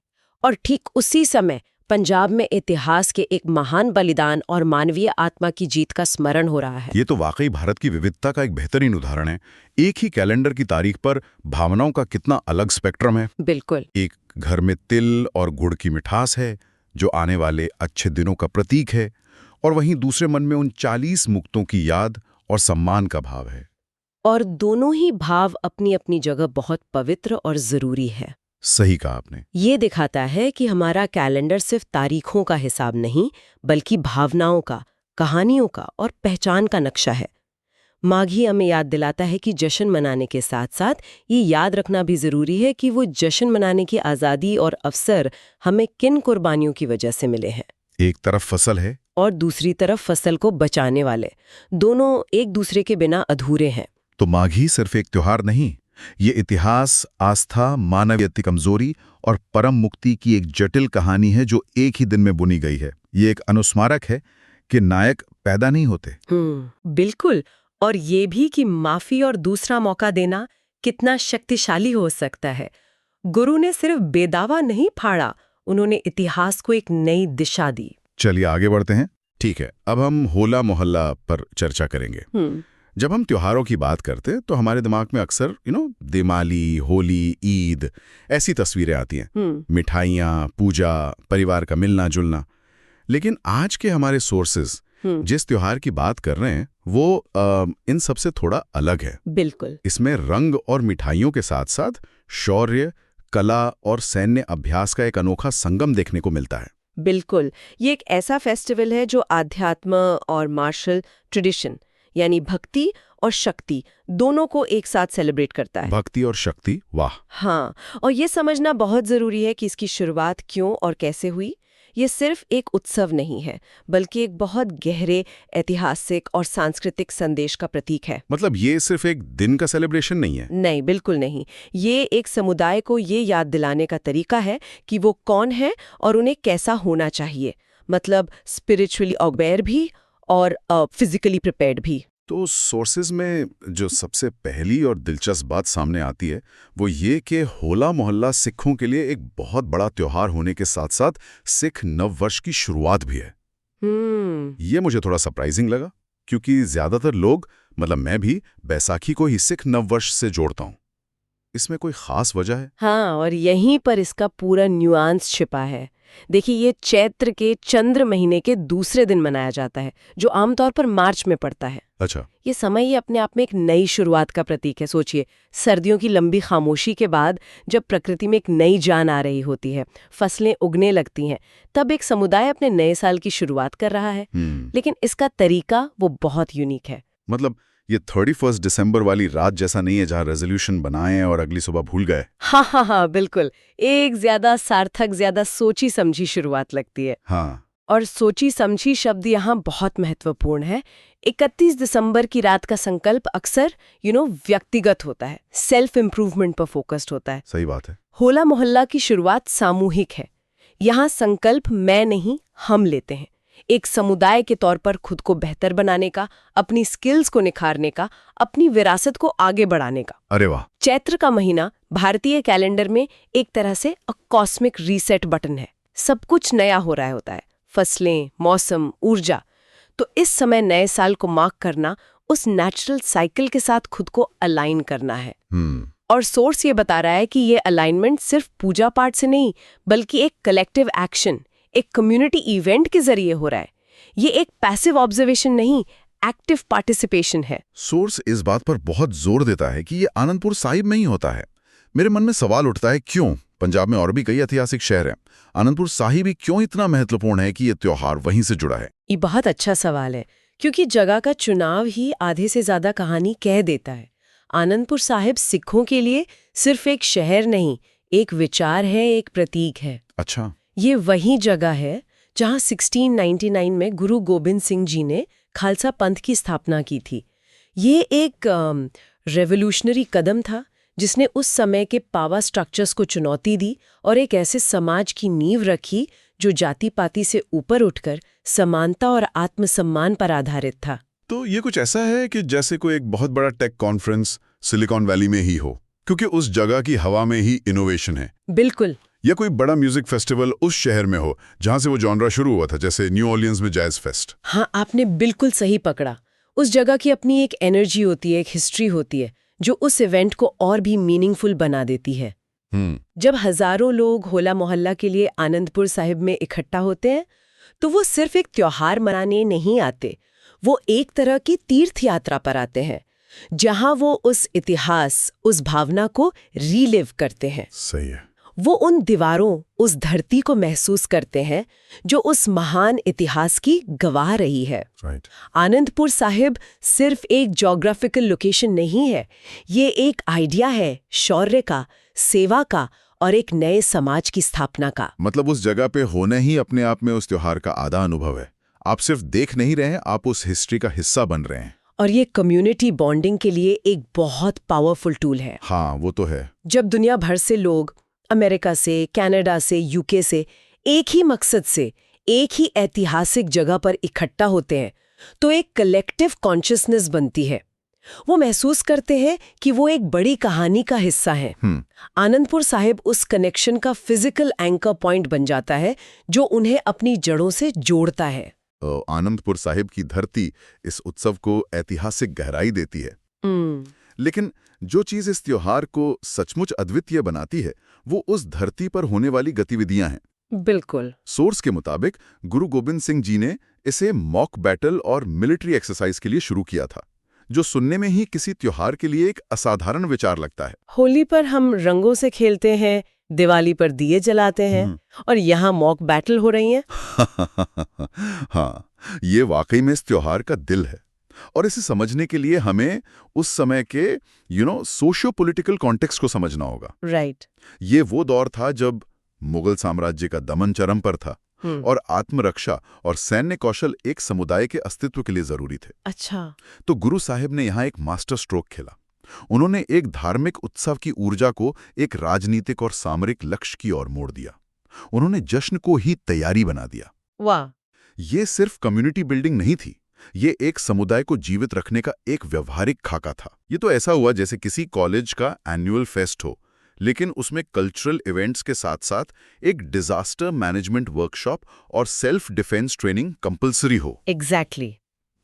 और ठीक उसी समय पंजाब में इतिहास के एक महान बलिदान और मानवीय आत्मा की जीत का स्मरण हो रहा है। ये तो वाकई भारत की विविधता का एक बेहतरीन उदाहरण है। एक ही कैलेंडर की तारीख पर भावनाओं का कितना अलग स्पेक्ट्रम है। बिल्कुल। एक घर में तिल और गुड़ की मिठास है, जो आने वाले अच्छे दिनों का प्रतीक है, और वहीं दूसरे मन में उन 40 मुक्तों की याद और सम्मान का भाव है। और दोनों ही भाव अपनी अपनी जगह बहुत पवित्र और जरूरी है। सही कहा आपने। ये दिखाता है कि हमारा कैलेंडर सिर्फ तारीखों का हिसाब नहीं, बल्कि भावनाओं का, कहानियों का और पहचान का नक्शा है। माघी हमें याद दिलाता है कि जश्न मनाने के साथ साथ ये याद रखना भी जरूरी है कि वो जश्न मनाने की आज़ादी और अवसर हमें किन कुर्बानियों की वजह से मिले हैं। एक तरफ फसल है और दूसरी तरफ फसल को बचाने वाले, दोनों एक दूसरे के बिना अधूरे हैं। तो माघी सिर्फ एक त्योहार नहीं, ये इतिहास, आस्था, मानवीयता की कमजोरी और परम मुक्ति की एक जटिल कहानी है जो एक ही दिन में बुनी गई है। ये एक अनुस्मारक है कि नायक पैदा नहीं होते। बिल्कुल। और ये भी कि माफी और दूसरा मौका देना कितना शक्तिशाली हो सकता है। गुरु ने सिर्फ बेदावा नहीं फाड़ा, उन्होंने इतिहास को एक नई दिशा दी। चलिए आगे बढ़ते हैं। ठीक है, अब हम होला मोहल्ला पर चर्चा करेंगे। जब हम त्योहारों की बात करते हैं तो हमारे दिमाग में अक्सर दिवाली, होली, ईद ऐसी तस्वीरें आती हैं। मिठाइयाँ, पूजा, परिवार का मिलना जुलना। लेकिन आज के हमारे सोर्सेज जिस त्योहार की बात कर रहे हैं वो इन सबसे थोड़ा अलग है। बिल्कुल। इसमें रंग और मिठाइयों के साथ साथ शौर्य, कला और सैन्य अभ्यास का एक अनोखा संगम देखने को मिलता है। बिल्कुल, ये एक ऐसा फेस्टिवल है जो आध्यात्म और मार्शल ट्रेडिशन यानी भक्ति और शक्ति दोनों को एक साथ सेलिब्रेट करता है। भक्ति और शक्ति, वाह। हाँ, और ये समझना बहुत जरूरी है कि इसकी शुरुआत क्यों और कैसे हुई। ये सिर्फ एक उत्सव नहीं है, बल्कि एक बहुत गहरे ऐतिहासिक और सांस्कृतिक संदेश का प्रतीक है। मतलब ये सिर्फ एक दिन का सेलिब्रेशन नहीं है? नहीं, बिल्कुल नहीं। ये एक समुदाय को ये याद दिलाने का तरीका है कि वो कौन है और उन्हें कैसा होना चाहिए, मतलब स्पिरिचुअली अवेयर भी और फिजिकली प्रिपेयर्ड भी। तो सोर्सेज में जो सबसे पहली और दिलचस्प बात सामने आती है वो ये कि होला मोहल्ला सिखों के लिए एक बहुत बड़ा त्योहार होने के साथ साथ सिख नववर्ष की शुरुआत भी है। ये मुझे थोड़ा सरप्राइजिंग लगा, क्योंकि ज्यादातर लोग, मतलब मैं भी, बैसाखी को ही सिख नववर्ष से जोड़ता हूँ। इसमें कोई खास वजह है? हाँ, और यहीं पर इसका पूरा न्यूआंस छिपा है। देखिए, ये चैत्र के चंद्र महीने के दूसरे दिन मनाया जाता है, जो आमतौर पर मार्च में पड़ता है। अच्छा। ये समय ही अपने आप में एक नई शुरुआत का प्रतीक है। सोचिए, सर्दियों की लंबी खामोशी के बाद जब प्रकृति में एक नई जान आ रही होती है, फसलें उगने लगती हैं, तब एक समुदाय अपने नए साल की शुरुआत कर रहा है। लेकिन इसका तरीका वो बहुत यूनिक है। मतलब ये 31 दिसंबर वाली रात जैसा नहीं है जहां रेजोल्यूशन बनाए और अगली सुबह भूल गए। हाँ, बिल्कुल। एक ज्यादा सार्थक, ज्यादा सोची समझी शुरुआत लगती है। हाँ। और सोची समझी शब्द यहाँ बहुत महत्वपूर्ण है। 31 दिसंबर की रात का संकल्प अक्सर व्यक्तिगत होता है, सेल्फ इम्प्रूवमेंट पर फोकस्ड होता है। सही बात है। होला मोहल्ला की शुरुआत सामूहिक है। यहाँ संकल्प मैं नहीं, हम लेते हैं। एक समुदाय के तौर पर खुद को बेहतर बनाने का, अपनी स्किल्स को निखारने का, अपनी विरासत को आगे बढ़ाने का। अरे वाह। चैत्र का महीना भारतीय कैलेंडर में एक तरह से कॉस्मिक रीसेट बटन है। सब कुछ नया हो रहा होता है, फसलें, मौसम, ऊर्जा। तो इस समय नए साल को मार्क करना, उस नेचुरल साइकिल के साथ खुद को अलाइन करना है। और सोर्स ये बता रहा है कि ये अलाइनमेंट सिर्फ पूजा पाठ से नहीं, बल्कि एक कलेक्टिव एक्शन, एक कम्युनिटी इवेंट के जरिए हो रहा है। ये एक पैसिव ऑब्जर्वेशन नहीं, एक्टिव पार्टिसिपेशन है। सोर्स इस बात पर बहुत जोर देता है कि ये आनंदपुर साहिब में ही होता है। मेरे मन में सवाल उठता है, क्यों? पंजाब में और भी कई ऐतिहासिक शहर हैं, आनंदपुर साहिब ही क्यों इतना महत्वपूर्ण है कि ये त्योहार वहीं से जुड़ा है? ये बहुत अच्छा सवाल है, क्योंकि जगह का चुनाव ही आधे से ज्यादा कहानी कह देता है। आनंदपुर साहिब सिखों के लिए सिर्फ एक शहर नहीं, एक विचार है, एक प्रतीक है। अच्छा। ये वही जगह है जहां 1699 में गुरु गोबिंद सिंह जी ने खालसा पंथ की स्थापना की थी। ये एक रेवोल्यूशनरी कदम था जिसने उस समय के पावर स्ट्रक्चर्स को चुनौती दी और एक ऐसे समाज की नींव रखी जो जाति पाति से ऊपर उठकर समानता और आत्मसम्मान पर आधारित था। तो ये कुछ ऐसा है कि जैसे कोई एक बहुत बड़ा टेक कॉन्फ्रेंस सिलिकॉन वैली में ही हो, क्योंकि उस जगह की हवा में ही इनोवेशन है। बिल्कुल। या कोई बड़ा म्यूजिक फेस्टिवल उस शहर में हो जहां से वो जॉनरा शुरू हुआ था, जैसे न्यू ऑर्लियंस में जैज फेस्ट। हाँ, आपने बिल्कुल सही पकड़ा। उस जगह की अपनी एक एनर्जी होती है, एक हिस्ट्री होती है, जो उस इवेंट को और भी मीनिंगफुल बना देती है। जब हजारों लोग होला मोहल्ला के लिए आनंदपुर साहिब में इकट्ठा होते हैं, तो वो सिर्फ एक त्योहार मनाने नहीं आते, वो एक तरह की तीर्थ यात्रा पर आते हैं, जहां वो उस इतिहास, उस भावना को रीलिव करते हैं। सही है। वो उन दीवारों, उस धरती को महसूस करते हैं जो उस महान इतिहास की गवाह रही है। राइट। आनंदपुर साहिब सिर्फ एक ज्योग्राफिकल लोकेशन नहीं है, ये एक आइडिया है शौर्य का, सेवा का और एक नए समाज की स्थापना का। मतलब उस जगह पे होने ही अपने आप में उस त्योहार का आधा अनुभव है। आप सिर्फ देख नहीं रहे हैं, आप उस हिस्ट्री का हिस्सा बन रहे हैं। और ये कम्युनिटी बॉन्डिंग के लिए एक बहुत पावरफुल टूल है। हाँ, वो तो है। जब दुनिया भर से लोग, अमेरिका से, कनाडा से, यूके से, एक ही मकसद से, एक ही ऐतिहासिक जगह पर इकट्ठा होते हैं, तो एक कलेक्टिव कॉन्शियसनेस बनती है। वो महसूस करते हैं कि वो एक बड़ी कहानी का हिस्सा है। आनंदपुर साहिब उस कनेक्शन का फिजिकल एंकर पॉइंट बन जाता है जो उन्हें अपनी जड़ों से जोड़ता है। आनंदपुर साहिब की धरती इस उत्सव को ऐतिहासिक गहराई देती है। लेकिन जो चीज इस त्योहार को सचमुच अद्वितीय बनाती है, वो उस धरती पर होने वाली गतिविधियां हैं। बिल्कुल। सोर्स के मुताबिक गुरु गोबिंद सिंह जी ने इसे मॉक बैटल और मिलिट्री एक्सरसाइज के लिए शुरू किया था, जो सुनने में ही किसी त्योहार के लिए एक असाधारण विचार लगता है। होली पर हम रंगों से खेलते हैं, दिवाली पर दिए जलाते हैं, और यहाँ मॉक बैटल हो रही है। हाँ, ये वाकई में इस त्योहार का दिल है। और इसे समझने के लिए हमें उस समय के सोशियो पॉलिटिकल कॉन्टेक्स्ट को समझना होगा। राइट। ये वो दौर था जब मुगल साम्राज्य का दमन चरम पर था और आत्मरक्षा और सैन्य कौशल एक समुदाय के अस्तित्व के लिए जरूरी थे। अच्छा। तो गुरु साहिब ने यहाँ एक मास्टर स्ट्रोक खेला। उन्होंने एक धार्मिक उत्सव की ऊर्जा को एक राजनीतिक और सामरिक लक्ष्य की ओर मोड़ दिया। उन्होंने जश्न को ही तैयारी बना दिया। वाह! ये सिर्फ कम्युनिटी बिल्डिंग नहीं थी, ये एक समुदाय को जीवित रखने का एक व्यवहारिक खाका था। ये तो ऐसा हुआ जैसे किसी कॉलेज का एनुअल फेस्ट हो, लेकिन उसमें कल्चरल इवेंट्स के साथ साथ एक डिजास्टर मैनेजमेंट वर्कशॉप और सेल्फ डिफेंस ट्रेनिंग कंपलसरी हो। एग्जैक्टली,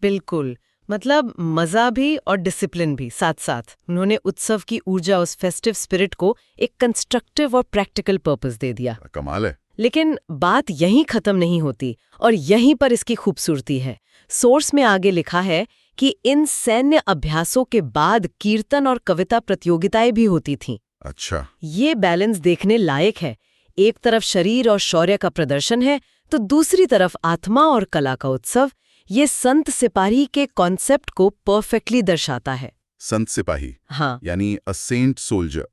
बिल्कुल। मतलब मजा भी और डिसिप्लिन भी साथ साथ। उन्होंने उत्सव की ऊर्जा, उस फेस्टिव स्पिरिट को एक कंस्ट्रक्टिव और प्रैक्टिकल पर्पस दे दिया। कमाल है। लेकिन बात यहीं खत्म नहीं होती, और यहीं पर इसकी खूबसूरती है। सोर्स में आगे लिखा है कि इन सैन्य अभ्यासों के बाद कीर्तन और कविता प्रतियोगिताएं भी होती थीं। अच्छा। ये बैलेंस देखने लायक है। एक तरफ शरीर और शौर्य का प्रदर्शन है, तो दूसरी तरफ आत्मा और कला का उत्सव। ये संत सिपाही के कॉन्सेप्ट को परफेक्टली दर्शाता है। संत सिपाही, हाँ, यानी अ सेंट सोल्जर,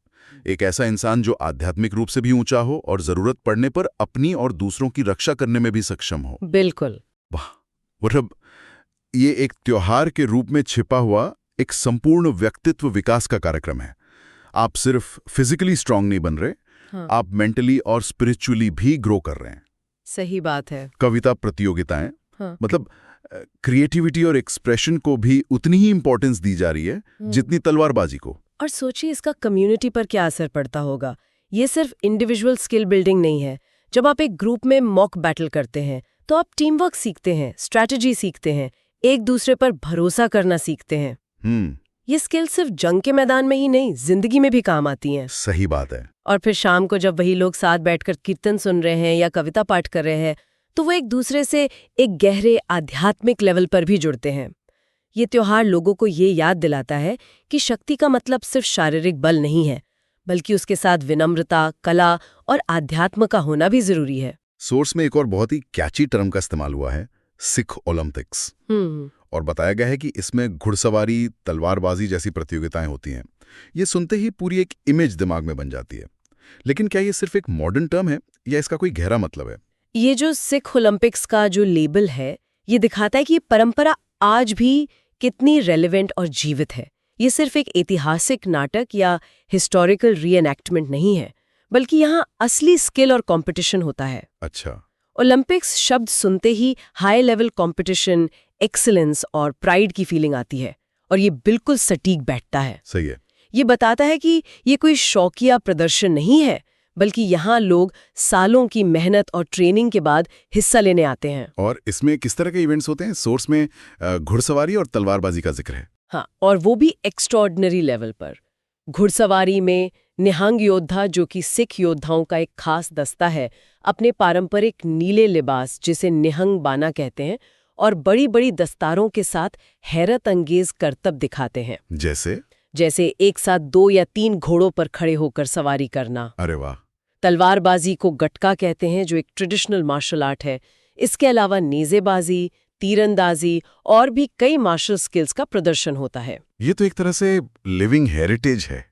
एक ऐसा इंसान जो आध्यात्मिक रूप से भी ऊंचा हो और जरूरत पड़ने पर अपनी और दूसरों की रक्षा करने में भी सक्षम हो। बिल्कुल। वाह! मतलब ये एक त्योहार के रूप में छिपा हुआ एक संपूर्ण व्यक्तित्व विकास का कार्यक्रम है। आप सिर्फ फिजिकली स्ट्रांग नहीं बन रहे, हाँ, आप मेंटली और स्पिरिचुअली भी ग्रो कर रहे हैं। सही बात है। कविता प्रतियोगिताएं, हाँ, मतलब क्रिएटिविटी और एक्सप्रेशन को भी उतनी ही इंपॉर्टेंस दी जा रही है जितनी तलवारबाजी को। और सोचिए इसका कम्युनिटी पर क्या असर पड़ता होगा। ये सिर्फ इंडिविजुअल स्किल बिल्डिंग नहीं है। जब आप एक ग्रुप में मॉक बैटल करते हैं तो आप टीम वर्क सीखते हैं, स्ट्रैटेजी सीखते हैं, एक दूसरे पर भरोसा करना सीखते हैं। ये स्किल सिर्फ जंग के मैदान में ही नहीं, जिंदगी में भी काम आती हैं। सही बात है। और फिर शाम को जब वही लोग साथ बैठकर कीर्तन सुन रहे हैं या कविता पाठ कर रहे हैं, तो वो एक दूसरे से एक गहरे आध्यात्मिक लेवल पर भी जुड़ते हैं। ये त्योहार लोगों को ये याद दिलाता है कि शक्ति का मतलब सिर्फ शारीरिक बल नहीं है, बल्कि उसके साथ विनम्रता, कला और आध्यात्म का होना भी जरूरी है। सोर्स में एक और बहुत ही कैची टर्म का इस्तेमाल हुआ है, सिख ओलंपिक्स। और बताया गया है कि इसमें घुड़सवारी, तलवारबाजी जैसी प्रतियोगिताएं होती हैं। ये सुनते ही पूरी एक इमेज दिमाग में बन जाती है। लेकिन क्या ये सिर्फ एक मॉडर्न टर्म है या इसका कोई गहरा मतलब है? ये जो सिख ओलंपिक्स का जो लेबल है, ये दिखाता है कि ये परंपरा आज भी कितनी रेलेवेंट और जीवित है। ये सिर्फ एक ऐतिहासिक नाटक या हिस्टोरिकल रीएनैक्टमेंट नहीं है, बल्कि यहाँ असली स्किल और कंपटीशन होता है। अच्छा। ओलंपिक्स शब्द सुनते ही हाई लेवल कंपटीशन, एक्सीलेंस और प्राइड की फीलिंग आती है, और ये बिल्कुल सटीक बैठता है। सही है। ये बताता है कि ये कोई शौकिया प्रदर्शन नहीं है, बल्कि यहाँ लोग सालों की मेहनत और ट्रेनिंग के बाद हिस्सा लेने आते हैं। और इसमें किस तरह के इवेंट्स होते हैं? सोर्स में घुड़सवारी और तलवारबाजी का जिक्र है। हाँ, और वो भी एक्स्ट्रॉर्डिनरी लेवल पर। घुड़सवारी में निहंग योद्धा, जो कि सिख योद्धाओं का एक खास दस्ता है, अपने पारंपरिक नीले लिबास, जिसे निहंग बाना कहते हैं, और बड़ी बड़ी दस्तारों के साथ हैरत अंगेज करतब दिखाते हैं। जैसे एक साथ 2 या 3 घोड़ों पर खड़े होकर सवारी करना। अरे वाह! तलवारबाजी को गटका कहते हैं, जो एक ट्रेडिशनल मार्शल आर्ट है। इसके अलावा नेज़ेबाजी, तीरंदाजी और भी कई मार्शल स्किल्स का प्रदर्शन होता है। ये तो एक तरह से लिविंग हेरिटेज है।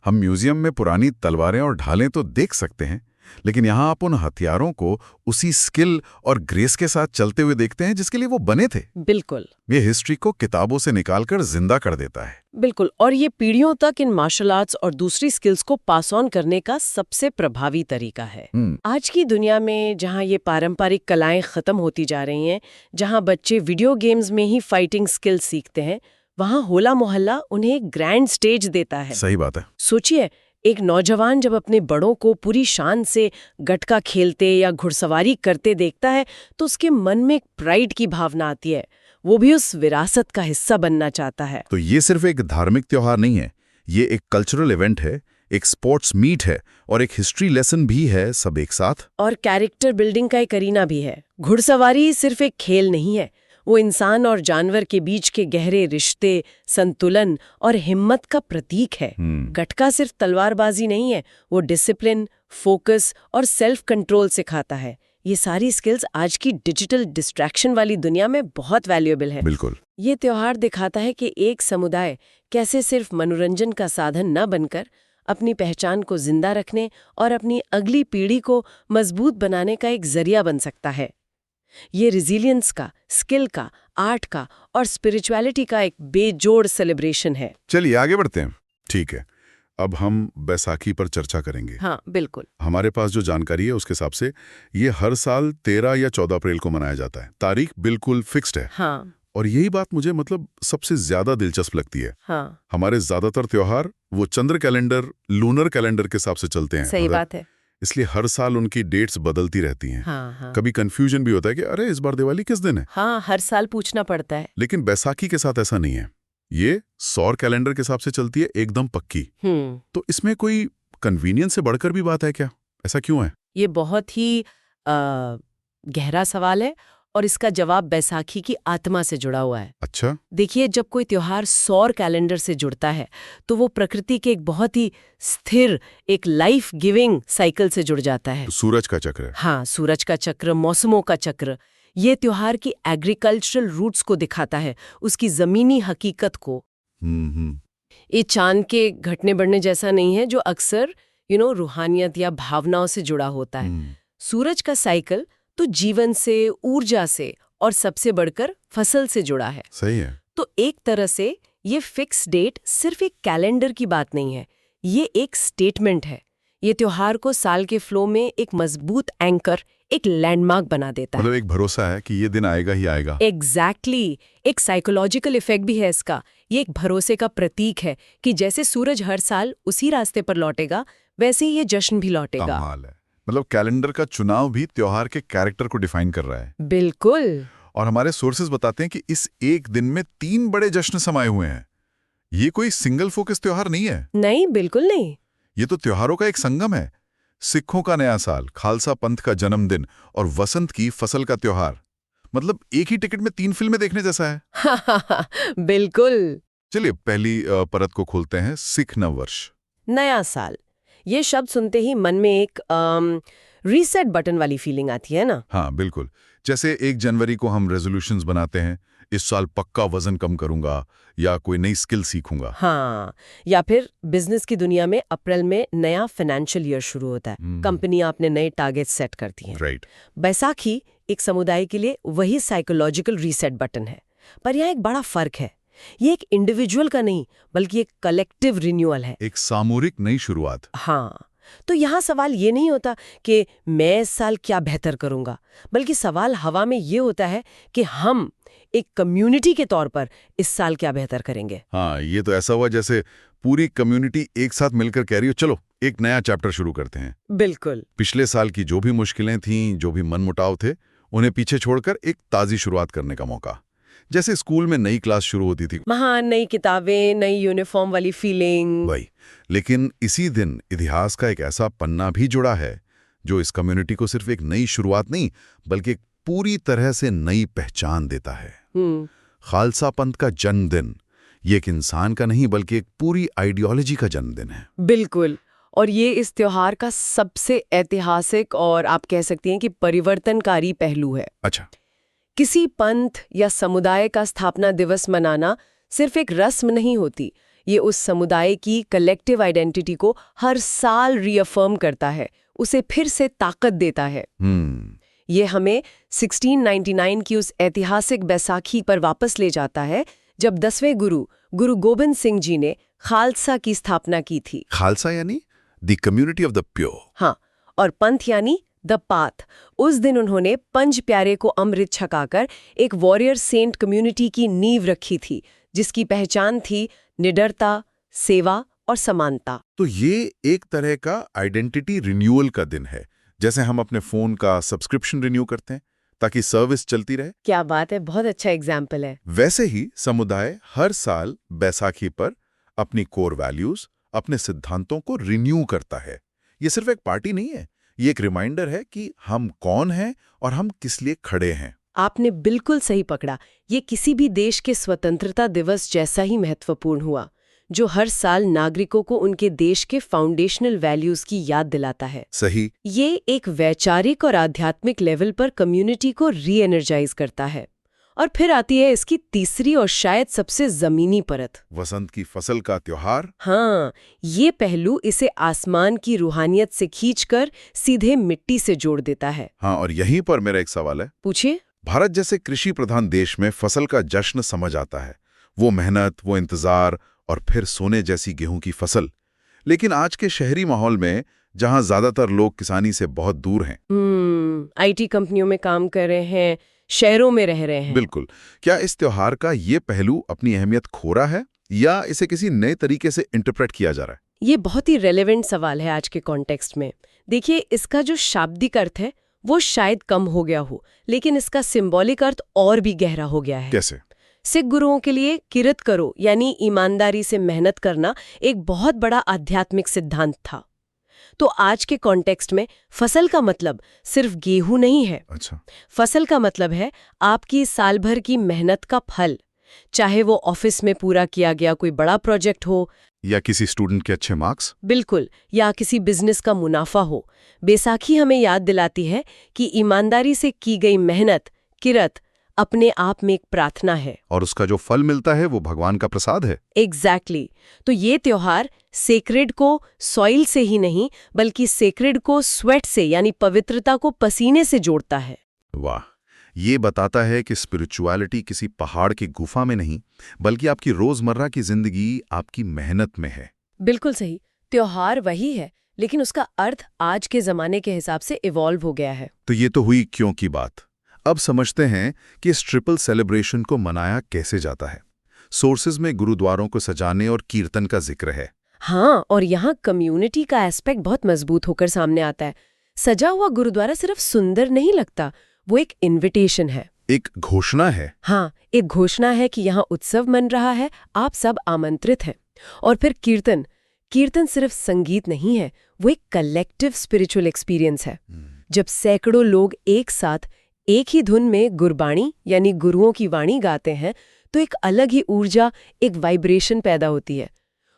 हम म्यूजियम में पुरानी तलवारें और ढालें तो देख सकते हैं, लेकिन यहाँ आप उन हथियारों को उसी स्किल और ग्रेस के साथ चलते हुए देखते हैं जिसके लिए वो बने थे। बिल्कुल। ये हिस्ट्री को किताबों से निकालकर जिंदा कर देता है। बिल्कुल, और ये पीढ़ियों तक इन मार्शल आर्ट्स और दूसरी स्किल्स को पास ऑन करने का सबसे प्रभावी तरीका है। आज की दुनिया में जहाँ ये पारंपरिक कलाएं खत्म होती जा रही हैं, जहाँ बच्चे वीडियो गेम्स में ही फाइटिंग स्किल्स सीखते हैं, वहाँ होला मोहल्ला उन्हें एक ग्रैंड स्टेज देता है। सही बात है। सोचिए, एक नौजवान जब अपने बड़ों को पूरी शान से गटका खेलते या घुड़सवारी करते देखता है, तो उसके मन में एक प्राइड की भावना आती है। वो भी उस विरासत का हिस्सा बनना चाहता है। तो ये सिर्फ एक धार्मिक त्योहार नहीं है, ये एक कल्चरल इवेंट है, एक स्पोर्ट्स मीट है और एक हिस्ट्री लेसन भी है, सब एक साथ। और कैरेक्टर बिल्डिंग का एक करीना भी है। घुड़सवारी सिर्फ एक खेल नहीं है, वो इंसान और जानवर के बीच के गहरे रिश्ते, संतुलन और हिम्मत का प्रतीक है। गटका सिर्फ तलवारबाजी नहीं है, वो डिसिप्लिन, फोकस और सेल्फ कंट्रोल सिखाता है। ये सारी स्किल्स आज की डिजिटल डिस्ट्रैक्शन वाली दुनिया में बहुत वैल्यूएबल है। बिल्कुल। ये त्योहार दिखाता है कि एक समुदाय कैसे सिर्फ मनोरंजन का साधन न बनकर अपनी पहचान को जिंदा रखने और अपनी अगली पीढ़ी को मजबूत बनाने का एक जरिया बन सकता है। ये रिजिलियंस का, स्किल का, आर्ट का और स्पिरिचुअलिटी का एक बेजोड़ सेलिब्रेशन है। चलिए आगे बढ़ते हैं। ठीक है, अब हम बैसाखी पर चर्चा करेंगे। हाँ, बिल्कुल। हमारे पास जो जानकारी है उसके हिसाब से ये हर साल 13 या 14 अप्रैल को मनाया जाता है। तारीख बिल्कुल फिक्स्ड है। हाँ। और यही बात मुझे सबसे ज्यादा दिलचस्प लगती है। हाँ। हमारे ज्यादातर त्योहार वो चंद्र कैलेंडर, लूनर कैलेंडर के हिसाब से चलते हैं। सही बात है। इसलिए हर साल उनकी डेट्स बदलती रहती हैं। हाँ। कभी कंफ्यूजन भी होता है कि अरे इस बार दिवाली किस दिन है। हाँ, हर साल पूछना पड़ता है। लेकिन बैसाखी के साथ ऐसा नहीं है, ये सौर कैलेंडर के हिसाब से चलती है, एकदम पक्की। तो इसमें कोई कन्वीनियंस से बढ़कर भी बात है क्या? ऐसा क्यों है? ये बहुत ही गहरा सवाल है और इसका जवाब बैसाखी की आत्मा से जुड़ा हुआ है। अच्छा। देखिए, जब कोई त्योहार सौर कैलेंडर से जुड़ता है तो वो प्रकृति के एक बहुत ही स्थिर, एक लाइफ गिविंग साइकिल से जुड़ जाता है। तो सूरज का चक्र है। हाँ, सूरज का चक्र, मौसमों का चक्र। ये त्योहार की एग्रीकल्चरल रूट्स को दिखाता है, उसकी जमीनी हकीकत को। ये चांद के घटने बढ़ने जैसा नहीं है जो अक्सर रूहानियत या भावनाओं से जुड़ा होता है। सूरज का साइकिल तो जीवन से, ऊर्जा से और सबसे बढ़कर फसल से जुड़ा है। सही है। तो एक तरह से ये फिक्स डेट सिर्फ एक कैलेंडर की बात नहीं है, ये एक स्टेटमेंट है। ये त्योहार को साल के फ्लो में एक मजबूत एंकर, एक लैंडमार्क बना देता है। मतलब एक भरोसा है कि ये दिन आएगा ही आएगा। एग्जैक्टली। एक साइकोलॉजिकल इफेक्ट भी है इसका। ये एक भरोसे का प्रतीक है कि जैसे सूरज हर साल उसी रास्ते पर लौटेगा, वैसे ही ये जश्न भी लौटेगा। कमाल है। मतलब कैलेंडर का चुनाव भी त्योहार के कैरेक्टर को डिफाइन कर रहा है। बिल्कुल। और हमारे सोर्सेज बताते हैं कि इस एक दिन में 3 बड़े जश्न समाये हुए हैं। ये कोई सिंगल फोकस त्योहार नहीं है। नहीं, बिल्कुल नहीं। ये तो त्योहारों का एक संगम है। सिखों का नया साल, खालसा पंथ का जन्मदिन और वसंत की फसल का त्योहार। मतलब एक ही टिकट में 3 फिल्में देखने जैसा है। बिल्कुल। चलिए पहली परत को खोलते हैं। सिख नववर्ष, नया साल। ये शब्द सुनते ही मन में एक रीसेट बटन वाली फीलिंग आती है ना। हाँ बिल्कुल। जैसे 1 जनवरी को हम रेजोल्यूशंस बनाते हैं, इस साल पक्का वजन कम करूंगा या कोई नई स्किल सीखूंगा। हाँ, या फिर बिजनेस की दुनिया में अप्रैल में नया फाइनेंशियल ईयर शुरू होता है। कंपनियां अपने नए टारगेट सेट करती हैं। राइट। बैसाखी एक समुदाय के लिए वही साइकोलॉजिकल रीसेट बटन है। पर यहाँ एक बड़ा फर्क है। ये एक इंडिविजुअल का नहीं, बल्कि एक कलेक्टिव रिन्यूअल है, एक सामूहिक नई शुरुआत। हाँ। तो यहाँ सवाल ये नहीं होता कि मैं इस साल क्या बेहतर करूंगा, बल्कि सवाल हवा में ये होता है कि हम एक कम्युनिटी के तौर पर इस साल क्या बेहतर करेंगे। हाँ, ये तो ऐसा हुआ जैसे पूरी कम्युनिटी एक साथ मिलकर कह रही हो चलो एक नया चैप्टर शुरू करते हैं। बिल्कुल। पिछले साल की जो भी मुश्किलें थीं, जो भी मनमुटाव थे, उन्हें पीछे छोड़कर एक ताजी शुरुआत करने का मौका। जैसे स्कूल में नई क्लास शुरू होती थी, हाँ, नई किताबें, नई यूनिफॉर्म वाली फीलिंग। वही। लेकिन इसी दिन इतिहास का एक ऐसा पन्ना भी जुड़ा है जो इस कम्युनिटी को सिर्फ एक नई शुरुआत नहीं, बल्कि एक पूरी तरह से नई पहचान देता है। खालसा पंथ का जन्मदिन ये एक इंसान का नहीं, बल्कि एक पूरी आइडियोलॉजी का जन्मदिन है। बिल्कुल। और ये इस त्योहार का सबसे ऐतिहासिक और आप कह सकती हैं कि परिवर्तनकारी पहलू है। अच्छा। किसी पंथ या समुदाय का स्थापना दिवस मनाना सिर्फ एक रस्म नहीं होती, ये उस समुदाय की कलेक्टिव आइडेंटिटी को हर साल रीअफर्म करता है, उसे फिर से ताकत देता है। ये हमें 1699 की उस ऐतिहासिक बैसाखी पर वापस ले जाता है जब 10वें गुरु गोबिंद सिंह जी ने खालसा की स्थापना की थी। खालसा यानी the community of the pure. हाँ, और पंथ यानी द पाथ। उस दिन उन्होंने 5 प्यारे को अमृत छकाकर एक वॉरियर सेंट कम्युनिटी की नींव रखी थी, जिसकी पहचान थी निडरता, सेवा और समानता। तो ये एक तरह का आइडेंटिटी रिन्यूअल का दिन है, जैसे हम अपने फोन का सब्सक्रिप्शन रिन्यू करते हैं ताकि सर्विस चलती रहे। क्या बात है, बहुत अच्छा एग्जाम्पल है। वैसे ही समुदाय हर साल बैसाखी पर अपनी कोर वैल्यूज, अपने सिद्धांतों को रिन्यू करता है। ये सिर्फ एक पार्टी नहीं है, ये एक रिमाइंडर है कि हम कौन हैं और हम किस लिए खड़े हैं। आपने बिल्कुल सही पकड़ा। ये किसी भी देश के स्वतंत्रता दिवस जैसा ही महत्वपूर्ण हुआ, जो हर साल नागरिकों को उनके देश के फाउंडेशनल वैल्यूज की याद दिलाता है। सही। ये एक वैचारिक और आध्यात्मिक लेवल पर कम्युनिटी को री एनर्जाइज करता है। और फिर आती है इसकी तीसरी और शायद सबसे जमीनी परत, वसंत की फसल का त्योहार। हाँ, ये पहलू इसे आसमान की रूहानियत से खींचकर सीधे मिट्टी से जोड़ देता है। हाँ, और यहीं पर मेरा एक सवाल है। पूछिए। भारत जैसे कृषि प्रधान देश में फसल का जश्न समझ आता है, वो मेहनत, वो इंतजार और फिर सोने जैसी गेहूं की फसल। लेकिन आज के शहरी माहौल में, जहां ज्यादातर लोग किसानी से बहुत दूर हैं, आईटी कंपनियों में काम कर रहे हैं, शहरों में रह रहे हैं। बिल्कुल, क्या इस त्योहार का ये पहलू अपनी अहमियत खो रहा है या इसे किसी नए तरीके से इंटरप्रेट किया जा रहा है? ये बहुत ही रेलेवेंट सवाल है आज के कॉन्टेक्स्ट में। देखिए, इसका जो शाब्दिक अर्थ है वो शायद कम हो गया हो, लेकिन इसका सिंबॉलिक अर्थ और भी गहरा हो गया है। कैसे? सिख गुरुओं के लिए किरत करो यानी ईमानदारी से मेहनत करना एक बहुत बड़ा आध्यात्मिक सिद्धांत था। तो आज के कॉन्टेक्स्ट में फसल का मतलब सिर्फ गेहूं नहीं है। अच्छा। फसल का मतलब है आपकी साल भर की मेहनत का फल, चाहे वो ऑफिस में पूरा किया गया कोई बड़ा प्रोजेक्ट हो, या किसी स्टूडेंट के अच्छे मार्क्स। बिल्कुल, या किसी बिजनेस का मुनाफा हो। बैसाखी हमें याद दिलाती है कि ईमानदारी से की गई मेहनत, किरत, अपने आप में एक प्रार्थना है, और उसका जो फल मिलता है वो भगवान का प्रसाद है। एग्जैक्टली। तो ये त्योहार सेक्रेड को सॉइल से ही नहीं बल्कि सेक्रेड को स्वेट से यानी पवित्रता को पसीने से जोड़ता है। वाह, ये बताता है कि स्पिरिचुअलिटी किसी पहाड़ की गुफा में नहीं, बल्कि आपकी रोजमर्रा की जिंदगी, आपकी मेहनत में है। बिल्कुल सही। त्योहार वही है, लेकिन उसका अर्थ आज के जमाने के हिसाब से इवॉल्व हो गया है। तो ये तो हुई क्यों की बात। अब समझते हैं कि इस ट्रिपल सेलिब्रेशन को मनाया कैसे जाता है। सोर्सेज में गुरुद्वारों को सजाने और कीर्तन का जिक्र है। हाँ, और यहाँ कम्युनिटी का एस्पेक्ट बहुत मजबूत होकर सामने आता है। सजा हुआ गुरुद्वारा सिर्फ सुंदर नहीं लगता, वो एक इन्विटेशन है, एक घोषणा है। हाँ, एक घोषणा है कि यहाँ उत्सव मन रहा है, आप सब आमंत्रित हैं। और फिर कीर्तन सिर्फ संगीत नहीं है, वो एक कलेक्टिव स्पिरिचुअल एक्सपीरियंस है। जब सैकड़ों लोग एक साथ एक ही धुन में गुरबाणी यानी गुरुओं की वाणी गाते हैं, तो एक अलग ही ऊर्जा, एक वाइब्रेशन पैदा होती है।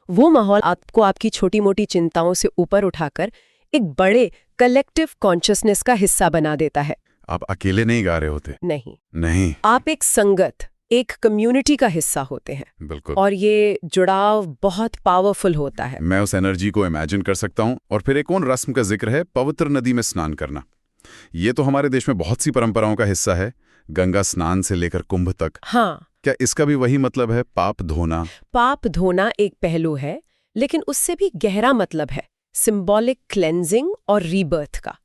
वो माहौल आपको आपकी छोटी मोटी चिंताओं से ऊपर उठाकर एक बड़े कलेक्टिव कॉन्शियसनेस का हिस्सा बना देता है। आप अकेले नहीं गा रहे होते। नहीं, आप एक संगत, एक कम्युनिटी का हिस्सा होते हैं। बिल्कुल। और ये जुड़ाव बहुत पावरफुल होता है। मैं उस एनर्जी को इमेजिन कर सकता हूँ। और फिर एक और रस्म का जिक्र है, पवित्र नदी में स्नान करना। ये तो हमारे देश में बहुत सी परंपराओं का हिस्सा है, गंगा स्नान से लेकर कुंभ तक। हाँ, क्या इसका भी वही मतलब है, पाप धोना? पाप धोना एक पहलू है, लेकिन उससे भी गहरा मतलब है सिंबॉलिक क्लेंजिंग और रीबर्थ का।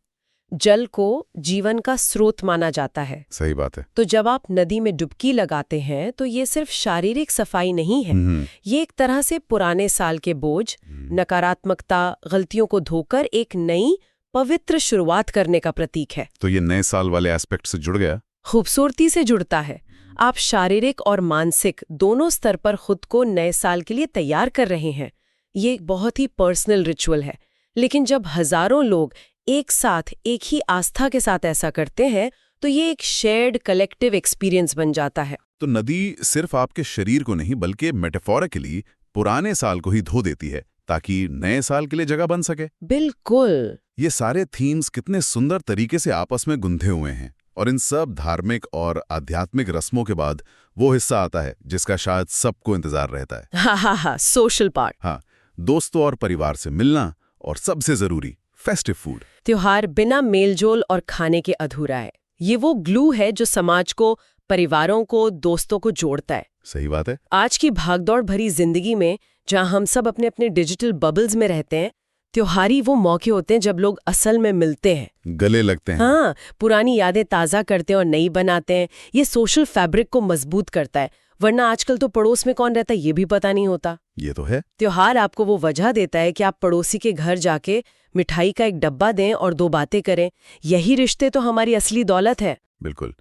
जल को जीवन का स्रोत माना जाता है। सही बात है। तो जब आप नदी में डुबकी लगाते हैं तो ये सिर्फ शारीरिक सफाई नहीं है, ये एक तरह से पुराने साल के बोझ, नकारात्मकता, गलतियों को धोकर एक नई पवित्र शुरुआत करने का प्रतीक है। तो ये नए साल वाले एस्पेक्ट से जुड़ गया। खूबसूरती से जुड़ता है। आप शारीरिक और मानसिक दोनों स्तर पर खुद को नए साल के लिए तैयार कर रहे हैं। ये एक बहुत ही पर्सनल रिचुअल है, लेकिन जब हजारों लोग एक साथ एक ही आस्था के साथ ऐसा करते हैं तो ये एक शेयर्ड कलेक्टिव एक्सपीरियंस बन जाता है। तो नदी सिर्फ आपके शरीर को नहीं बल्कि मेटाफोरिकली पुराने साल को ही धो देती है ताकि नए साल के लिए जगह बन सके। बिल्कुल। ये सारे थीम्स कितने सुंदर तरीके से आपस में गुंथे हुए हैं। और इन सब धार्मिक और आध्यात्मिक रस्मों के बाद वो हिस्सा आता है जिसका शायद सबको इंतजार रहता है। हाँ, सोशल पार्ट। हाँ, दोस्तों और परिवार से मिलना, और सबसे जरूरी फेस्टिव फूड। त्योहार बिना मेलजोल और खाने के अधूरा है। ये वो ग्लू है जो समाज को, परिवारों को, दोस्तों को जोड़ता है। सही बात है। आज की भागदौड़ भरी जिंदगी में जहां हम सब अपने अपने डिजिटल बबल्स में रहते हैं, त्योहारी वो मौके होते हैं जब लोग असल में मिलते हैं, गले लगते हैं। हाँ, पुरानी यादें ताज़ा करते हैं और नई बनाते हैं। ये सोशल फैब्रिक को मजबूत करता है, वरना आजकल तो पड़ोस में कौन रहता है ये भी पता नहीं होता। ये तो है। त्योहार आपको वो वजह देता है कि आप पड़ोसी के घर जाके मिठाई का एक डब्बा दें और दो बातें करें। यही रिश्ते तो हमारी असली दौलत है। बिल्कुल।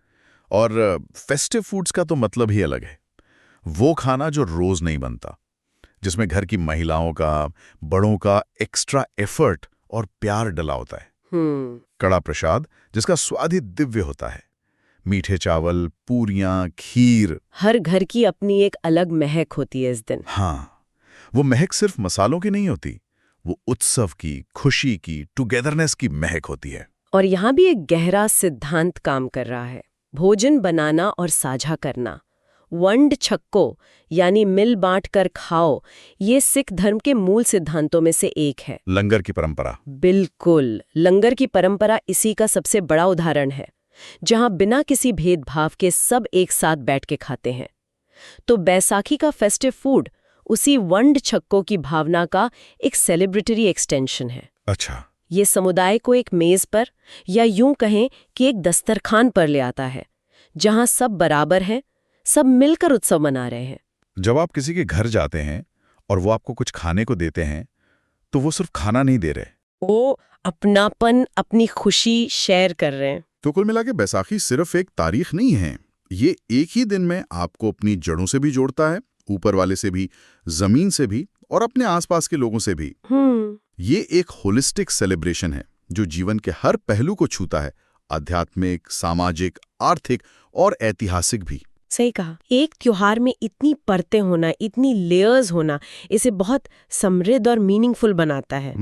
और फेस्टिव फूड्स का तो मतलब ही अलग है। वो खाना जो रोज नहीं बनता, जिसमें घर की महिलाओं का, बड़ों का एक्स्ट्रा एफर्ट और प्यार डला होता है। कड़ा प्रसाद, जिसका स्वाद ही दिव्य होता है। मीठे चावल, पूरियां, खीर। हर घर की अपनी एक अलग महक होती है इस दिन। हाँ, वो महक सिर्फ मसालों की नहीं होती, वो उत्सव की, खुशी की, टुगेदरनेस की महक होती है। और यहाँ भी एक गहरा सिद्धांत काम कर रहा है, भोजन बनाना और साझा करना। वंड छक्को यानी मिल बांट कर खाओ, ये सिख धर्म के मूल सिद्धांतों में से एक है। लंगर की परंपरा। बिल्कुल, लंगर की परंपरा इसी का सबसे बड़ा उदाहरण है, जहां बिना किसी भेदभाव के सब एक साथ बैठ के खाते हैं। तो बैसाखी का फेस्टिव फूड उसी वंड छक्कों की भावना का एक सेलिब्रेटरी एक्सटेंशन है। अच्छा। ये समुदाय को एक मेज पर, या यूं कहें कि एक दस्तरखान पर ले आता है, जहां सब बराबर हैं, सब मिलकर उत्सव मना रहे हैं। जब आप किसी के घर जाते हैं और वो आपको कुछ खाने को देते हैं, तो वो सिर्फ खाना नहीं दे रहे, वो अपनापन, अपनी खुशी शेयर कर रहे हैं। तो कुल मिला के बैसाखी सिर्फ एक तारीख नहीं है, ये एक ही दिन में आपको अपनी जड़ों से भी जोड़ता है, ऊपर वाले से भी, जमीन से भी और अपने आसपास के लोगों से भी। ये एक होलिस्टिक सेलिब्रेशन है जो जीवन के हर पहलू को छूता है, आध्यात्मिक, सामाजिक, आर्थिक और ऐतिहासिक भी। सही कहा। एक त्योहार में इतनी परतें होना, इतनी लेयर्स होना, इसे बहुत समृद्ध और मीनिंगफुल बनाता है।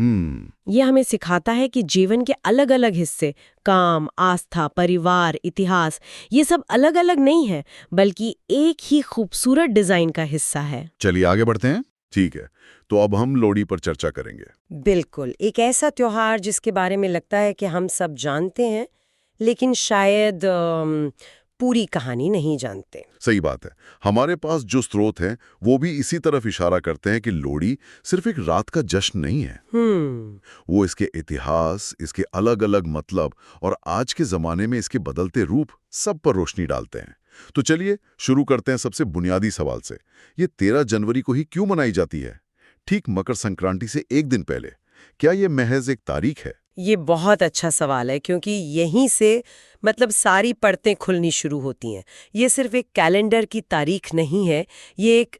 ये हमें सिखाता है कि जीवन के अलग अलग हिस्से, काम, आस्था, परिवार, इतिहास, ये सब अलग अलग नहीं है, बल्कि एक ही खूबसूरत डिजाइन का हिस्सा है। चलिए आगे बढ़ते हैं। ठीक है, तो अब हम लोहड़ी पर चर्चा करेंगे। बिल्कुल, एक ऐसा त्योहार जिसके बारे में लगता है कि हम सब जानते हैं, लेकिन शायद पूरी कहानी नहीं जानते। सही बात है। हमारे पास जो स्रोत हैं वो भी इसी तरफ इशारा करते हैं कि लोहड़ी सिर्फ एक रात का जश्न नहीं है। वो इसके इतिहास, इसके अलग अलग मतलब और आज के जमाने में इसके बदलते रूप सब पर रोशनी डालते हैं। तो चलिए शुरू करते हैं सबसे बुनियादी सवाल से। ये 13 जनवरी को ही क्यों मनाई जाती है, ठीक मकर संक्रांति से एक दिन पहले? क्या ये महज एक तारीख है? ये बहुत अच्छा सवाल है, क्योंकि यहीं से सारी परतें खुलनी शुरू होती हैं। ये सिर्फ एक कैलेंडर की तारीख नहीं है, ये एक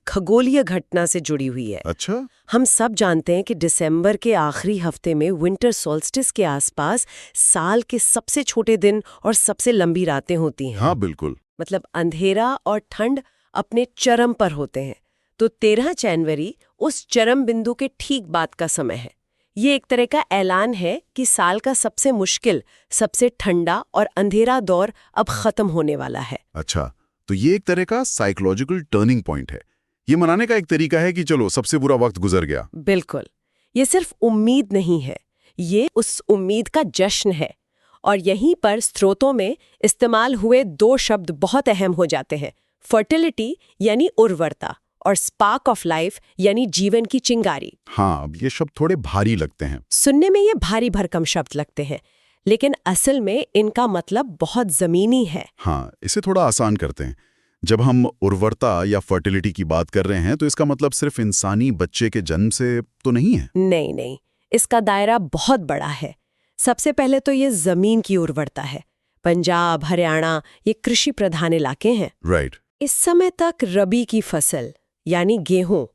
खगोलीय घटना से जुड़ी हुई है। अच्छा। हम सब जानते हैं कि दिसंबर के आखिरी हफ्ते में विंटर सोल्स्टिस के आसपास साल के सबसे छोटे दिन और सबसे लंबी रातें होती हैं। हाँ बिल्कुल। अंधेरा और ठंड अपने चरम पर होते हैं। तो 13 जनवरी उस चरम बिंदु के ठीक बाद का समय है। ये एक तरह का ऐलान है कि साल का सबसे मुश्किल, सबसे ठंडा और अंधेरा दौर अब खत्म होने वाला है। अच्छा, तो ये एक तरह का साइकोलॉजिकल टर्निंग पॉइंट है। ये मनाने का एक तरीका है कि चलो सबसे बुरा वक्त गुजर गया। बिल्कुल। ये सिर्फ उम्मीद नहीं है, ये उस उम्मीद का जश्न है। और यहीं पर स्रोतों में इस्तेमाल हुए 2 शब्द बहुत अहम हो जाते हैं, फर्टिलिटी यानी उर्वरता और स्पार्क ऑफ लाइफ यानी जीवन की चिंगारी। हाँ, ये शब्द थोड़े भारी लगते हैं। सुनने में ये भारी भरकम शब्द लगते हैं, लेकिन असल में इनका मतलब बहुत जमीनी है। हाँ, इसे थोड़ा आसान करते हैं। जब हम उर्वरता या फर्टिलिटी की बात कर रहे हैं तो इसका मतलब सिर्फ इंसानी बच्चे के जन्म से तो नहीं है। नहीं, इसका दायरा बहुत बड़ा है। सबसे पहले तो ये जमीन की उर्वरता है। पंजाब, हरियाणा, ये कृषि प्रधान इलाके हैं। राइट। इस समय तक रबी की फसल यानी गेहूं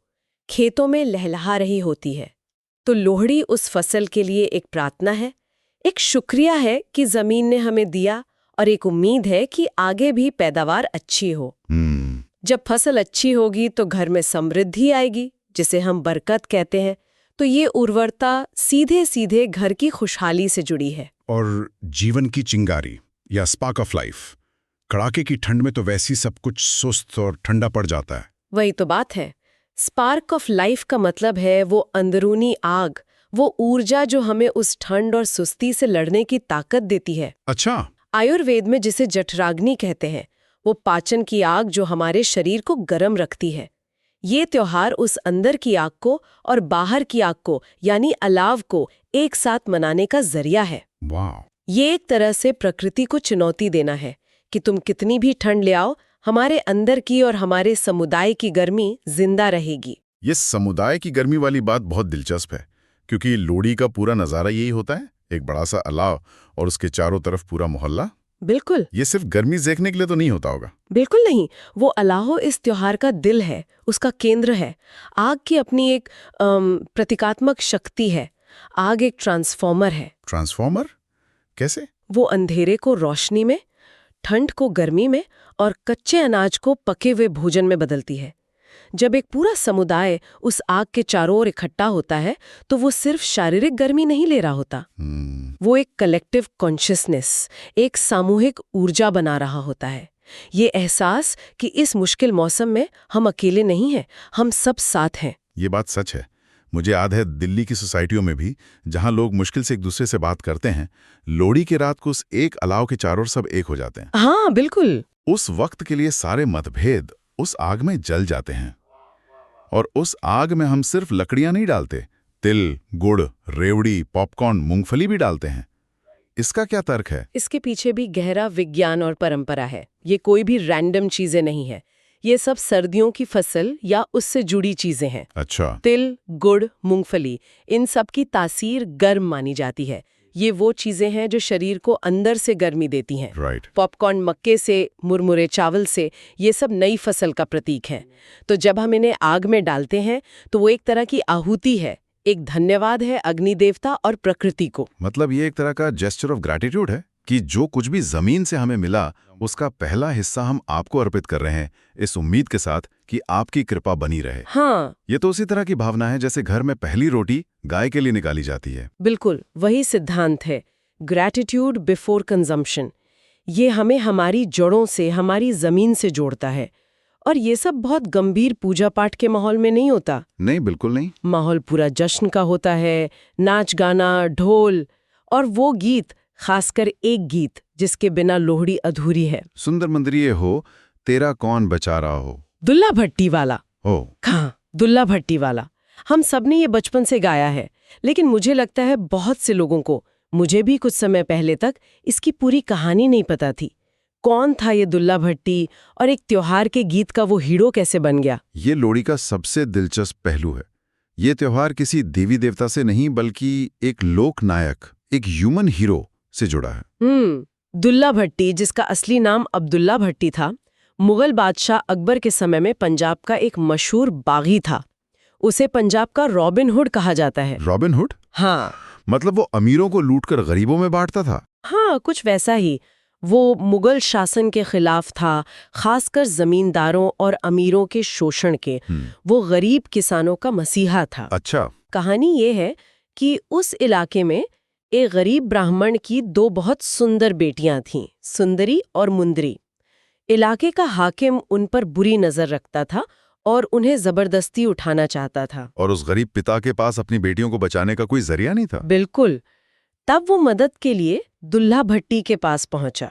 खेतों में लहलहा रही होती है। तो लोहड़ी उस फसल के लिए एक प्रार्थना है, एक शुक्रिया है कि जमीन ने हमें दिया, और एक उम्मीद है कि आगे भी पैदावार अच्छी हो। जब फसल अच्छी होगी तो घर में समृद्धि आएगी, जिसे हम बरकत कहते हैं। तो ये उर्वरता सीधे सीधे घर की खुशहाली से जुड़ी है। और जीवन की चिंगारी या स्पार्क ऑफ लाइफ, कड़ाके की ठंड में तो वैसी सब कुछ सुस्त और ठंडा पड़ जाता है। वही तो बात है। स्पार्क ऑफ लाइफ का मतलब है वो अंदरूनी आग, वो ऊर्जा जो हमें उस ठंड और सुस्ती से लड़ने की ताकत देती है। अच्छा। आयुर्वेद में जिसे जठराग्नि कहते हैं, वो पाचन की आग जो हमारे शरीर को गर्म रखती है। ये त्योहार उस अंदर की आग को और बाहर की आग को यानी अलाव को एक साथ मनाने का जरिया है। वाह। ये एक तरह से प्रकृति को चुनौती देना है कि तुम कितनी भी ठंड ले आओ, हमारे अंदर की और हमारे समुदाय की गर्मी जिंदा रहेगी। ये समुदाय की गर्मी वाली बात बहुत दिलचस्प है, क्योंकि लोहड़ी का पूरा नज़ारा यही होता है, एक बड़ा सा अलाव और उसके चारों तरफ पूरा मोहल्ला। बिल्कुल, ये सिर्फ गर्मी देखने के लिए तो नहीं होता होगा। बिल्कुल नहीं। वो अलाहो इस त्योहार का दिल है, उसका केंद्र है। आग की अपनी एक प्रतीकात्मक शक्ति है। आग एक ट्रांसफॉर्मर है। ट्रांसफॉर्मर कैसे? वो अंधेरे को रोशनी में, ठंड को गर्मी में और कच्चे अनाज को पके हुए भोजन में बदलती है। जब एक पूरा समुदाय उस आग के चारों ओर इकट्ठा होता है तो वो सिर्फ शारीरिक गर्मी नहीं ले रहा होता, वो एक कलेक्टिव कॉन्शियसनेस, एक सामूहिक ऊर्जा बना रहा होता है। ये एहसास कि इस मुश्किल मौसम में हम अकेले नहीं हैं, हम सब साथ हैं। ये बात सच है। मुझे याद है दिल्ली की सोसाइटियों में भी, जहां लोग मुश्किल से एक दूसरे से बात करते हैं, लोहड़ी की रात को उस एक अलाव के चारों ओर सब एक हो जाते हैं। हाँ बिल्कुल। उस वक्त के लिए सारे मतभेद उस आग में जल जाते हैं। और उस आग में हम सिर्फ लकड़ियां नहीं डालते, तिल, गुड़, रेवड़ी, पॉपकॉर्न, मूंगफली भी डालते हैं। इसका क्या तर्क है? इसके पीछे भी गहरा विज्ञान और परंपरा है। ये कोई भी रैंडम चीजें नहीं है। ये सब सर्दियों की फसल या उससे जुड़ी चीजें हैं। अच्छा। तिल, गुड़, मूंगफली, इन सब की तासीर गर्म मानी जाती है। ये वो चीजें हैं जो शरीर को अंदर से गर्मी देती हैं। राइट। पॉपकॉर्न मक्के से, मुरमुरे चावल से, ये सब नई फसल का प्रतीक है। तो जब हम इन्हें आग में डालते हैं तो वो एक तरह की आहुति है, एक धन्यवाद है अग्नि देवता और प्रकृति को। मतलब ये एक तरह का जेस्चर ऑफ ग्रैटिट्यूड है कि जो कुछ भी जमीन से हमें मिला उसका पहला हिस्सा हम आपको अर्पित कर रहे हैं, इस उम्मीद के साथ कि आपकी कृपा बनी रहे। हाँ, ये तो उसी तरह की भावना है जैसे घर में पहली रोटी गाय के लिए निकाली जाती है। बिल्कुल वही सिद्धांत है, ग्रैटिट्यूड बिफोर कंजम्पशन। ये हमें हमारी जड़ों से, हमारी जमीन से जोड़ता है। और ये सब बहुत गंभीर पूजा पाठ के माहौल में नहीं होता। नहीं, बिल्कुल नहीं। माहौल पूरा जश्न का होता है, नाच गाना, ढोल और वो गीत, खासकर एक गीत जिसके बिना लोहड़ी अधूरी है। सुंदर मंदिरिये हो, तेरा कौन बचा रहा हो। दुल्ला भट्टी वाला। हो। हाँ, दुल्ला भट्टी वाला। हम सब ने ये बचपन से गाया है, लेकिन मुझे लगता है बहुत से लोगों को, मुझे भी कुछ समय पहले तक, इसकी पूरी कहानी नहीं पता थी। कौन था ये दुल्ला भट्टी और एक त्योहार के गीत का वो हीरो कैसे बन गया? ये लोहड़ी का सबसे दिलचस्प पहलू है। ये त्योहार किसी देवी देवता से नहीं बल्कि एक लोक नायक, एक ह्यूमन हीरो से जुड़ा है। दुल्ला भट्टी, जिसका असली नाम अब्दुल्ला भट्टी था, मुगल बादशाह अकबर के समय में पंजाब का एक मशहूर बागी था। उसे पंजाब का रॉबिन हुड कहा जाता है। Robin hood? हाँ। मतलब वो अमीरों को लूटकर गरीबों में बांटता था? हाँ, कुछ वैसा ही। वो मुगल शासन के खिलाफ था, खासकर जमींदारों और अमीरों के शोषण के। वो गरीब किसानों का मसीहा था। अच्छा। कहानी ये है कि उस इलाके में एक गरीब ब्राह्मण की दो बहुत सुंदर बेटियां थीं, सुंदरी और मुंदरी। इलाके का हाकिम उन पर बुरी नजर रखता था और उन्हें जबरदस्ती उठाना चाहता था। और उस गरीब पिता के पास अपनी बेटियों को बचाने का कोई जरिया नहीं था। बिल्कुल। तब वो मदद के लिए दुल्ला भट्टी के पास पहुंचा।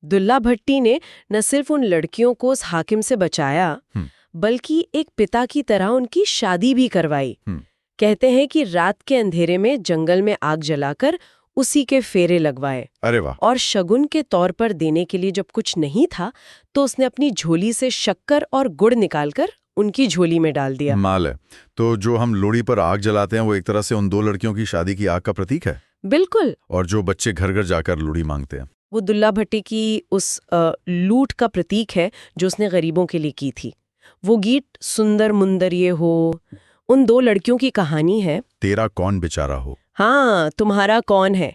दुल्ला भट्टी ने न सिर्फ उन लड़कियों को उस हाकिम से बचाया, बल्कि एक पिता की तरह उनकी शादी भी करवाई। कहते हैं कि रात के अंधेरे में जंगल में आग जलाकर उसी के फेरे लगवाए। अरे वाह। और शगुन के तौर पर देने के लिए जब कुछ नहीं था तो उसने अपनी झोली से शक्कर और गुड़ निकालकर उनकी झोली में डाल दिया। माल है। तो जो हम लोहड़ी पर आग जलाते हैं वो एक तरह से उन दो लड़कियों की शादी की आग का प्रतीक है। बिल्कुल। और जो बच्चे घर घर जाकर लोहड़ी मांगते हैं, वो दुल्ला भट्टी की उस लूट का प्रतीक है जो उसने गरीबों के लिए की थी। वो गीत सुंदर मुंदरिये हो, उन दो लड़कियों की कहानी है। तेरा कौन बेचारा हो। हाँ, तुम्हारा कौन है।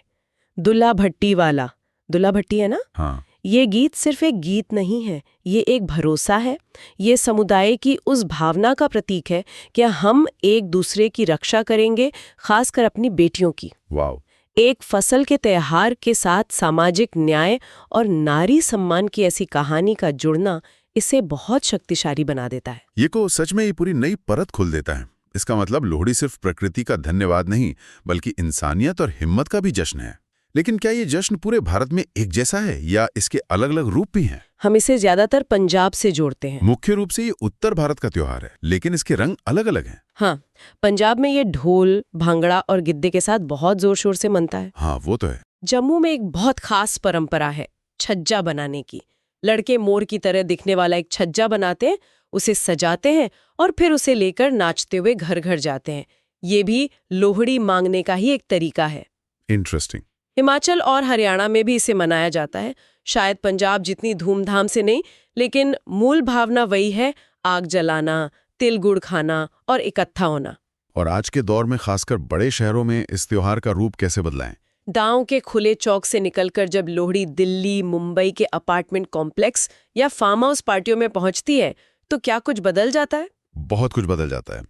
दुल्ला भट्टी वाला, दुल्ला भट्टी है ना। हाँ। ये गीत सिर्फ एक गीत नहीं है, ये एक भरोसा है। ये समुदाय की उस भावना का प्रतीक है कि हम एक दूसरे की रक्षा करेंगे, खासकर अपनी बेटियों की। वाह। एक फसल के त्योहार के साथ सामाजिक न्याय और नारी सम्मान की ऐसी कहानी का जुड़ना इसे बहुत शक्तिशाली बना देता है। ये को सच में ये पूरी नई परत खोल देता है। इसका मतलब लोहड़ी सिर्फ प्रकृति का धन्यवाद नहीं बल्कि इंसानियत और हिम्मत का भी जश्न है। लेकिन क्या ये जश्न पूरे भारत में एक जैसा है या इसके अलग अलग रूप भी हैं? हम इसे ज्यादातर पंजाब से जोड़ते हैं। मुख्य रूप से ये उत्तर भारत का त्योहार है, लेकिन इसके रंग अलग अलग हैं। हाँ, पंजाब में ये ढोल, भांगड़ा और गिद्दे के साथ बहुत जोर शोर से मनता है। हाँ, वो तो है। जम्मू में एक बहुत खास परंपरा है छज्जा बनाने की। लड़के मोर की तरह दिखने वाला एक छज्जा बनाते हैं, उसे सजाते हैं और फिर उसे लेकर नाचते हुए घर घर जाते हैं। ये भी लोहड़ी मांगने का ही एक तरीका है। इंटरेस्टिंग। हिमाचल और हरियाणा में भी इसे मनाया जाता है। शायद पंजाब जितनी धूमधाम से नहीं, लेकिन मूल भावना वही है, आग जलाना, तिल गुड़ खाना और इकट्ठा होना। और आज के दौर में खासकर बड़े शहरों में इस त्योहार का रूप कैसे बदला है? गांव के खुले चौक से निकलकर जब लोहड़ी दिल्ली, मुंबई के अपार्टमेंट कॉम्प्लेक्स या फार्म हाउस पार्टियों में पहुंचती है, तो क्या कुछ बदल जाता है? बहुत कुछ बदल जाता है।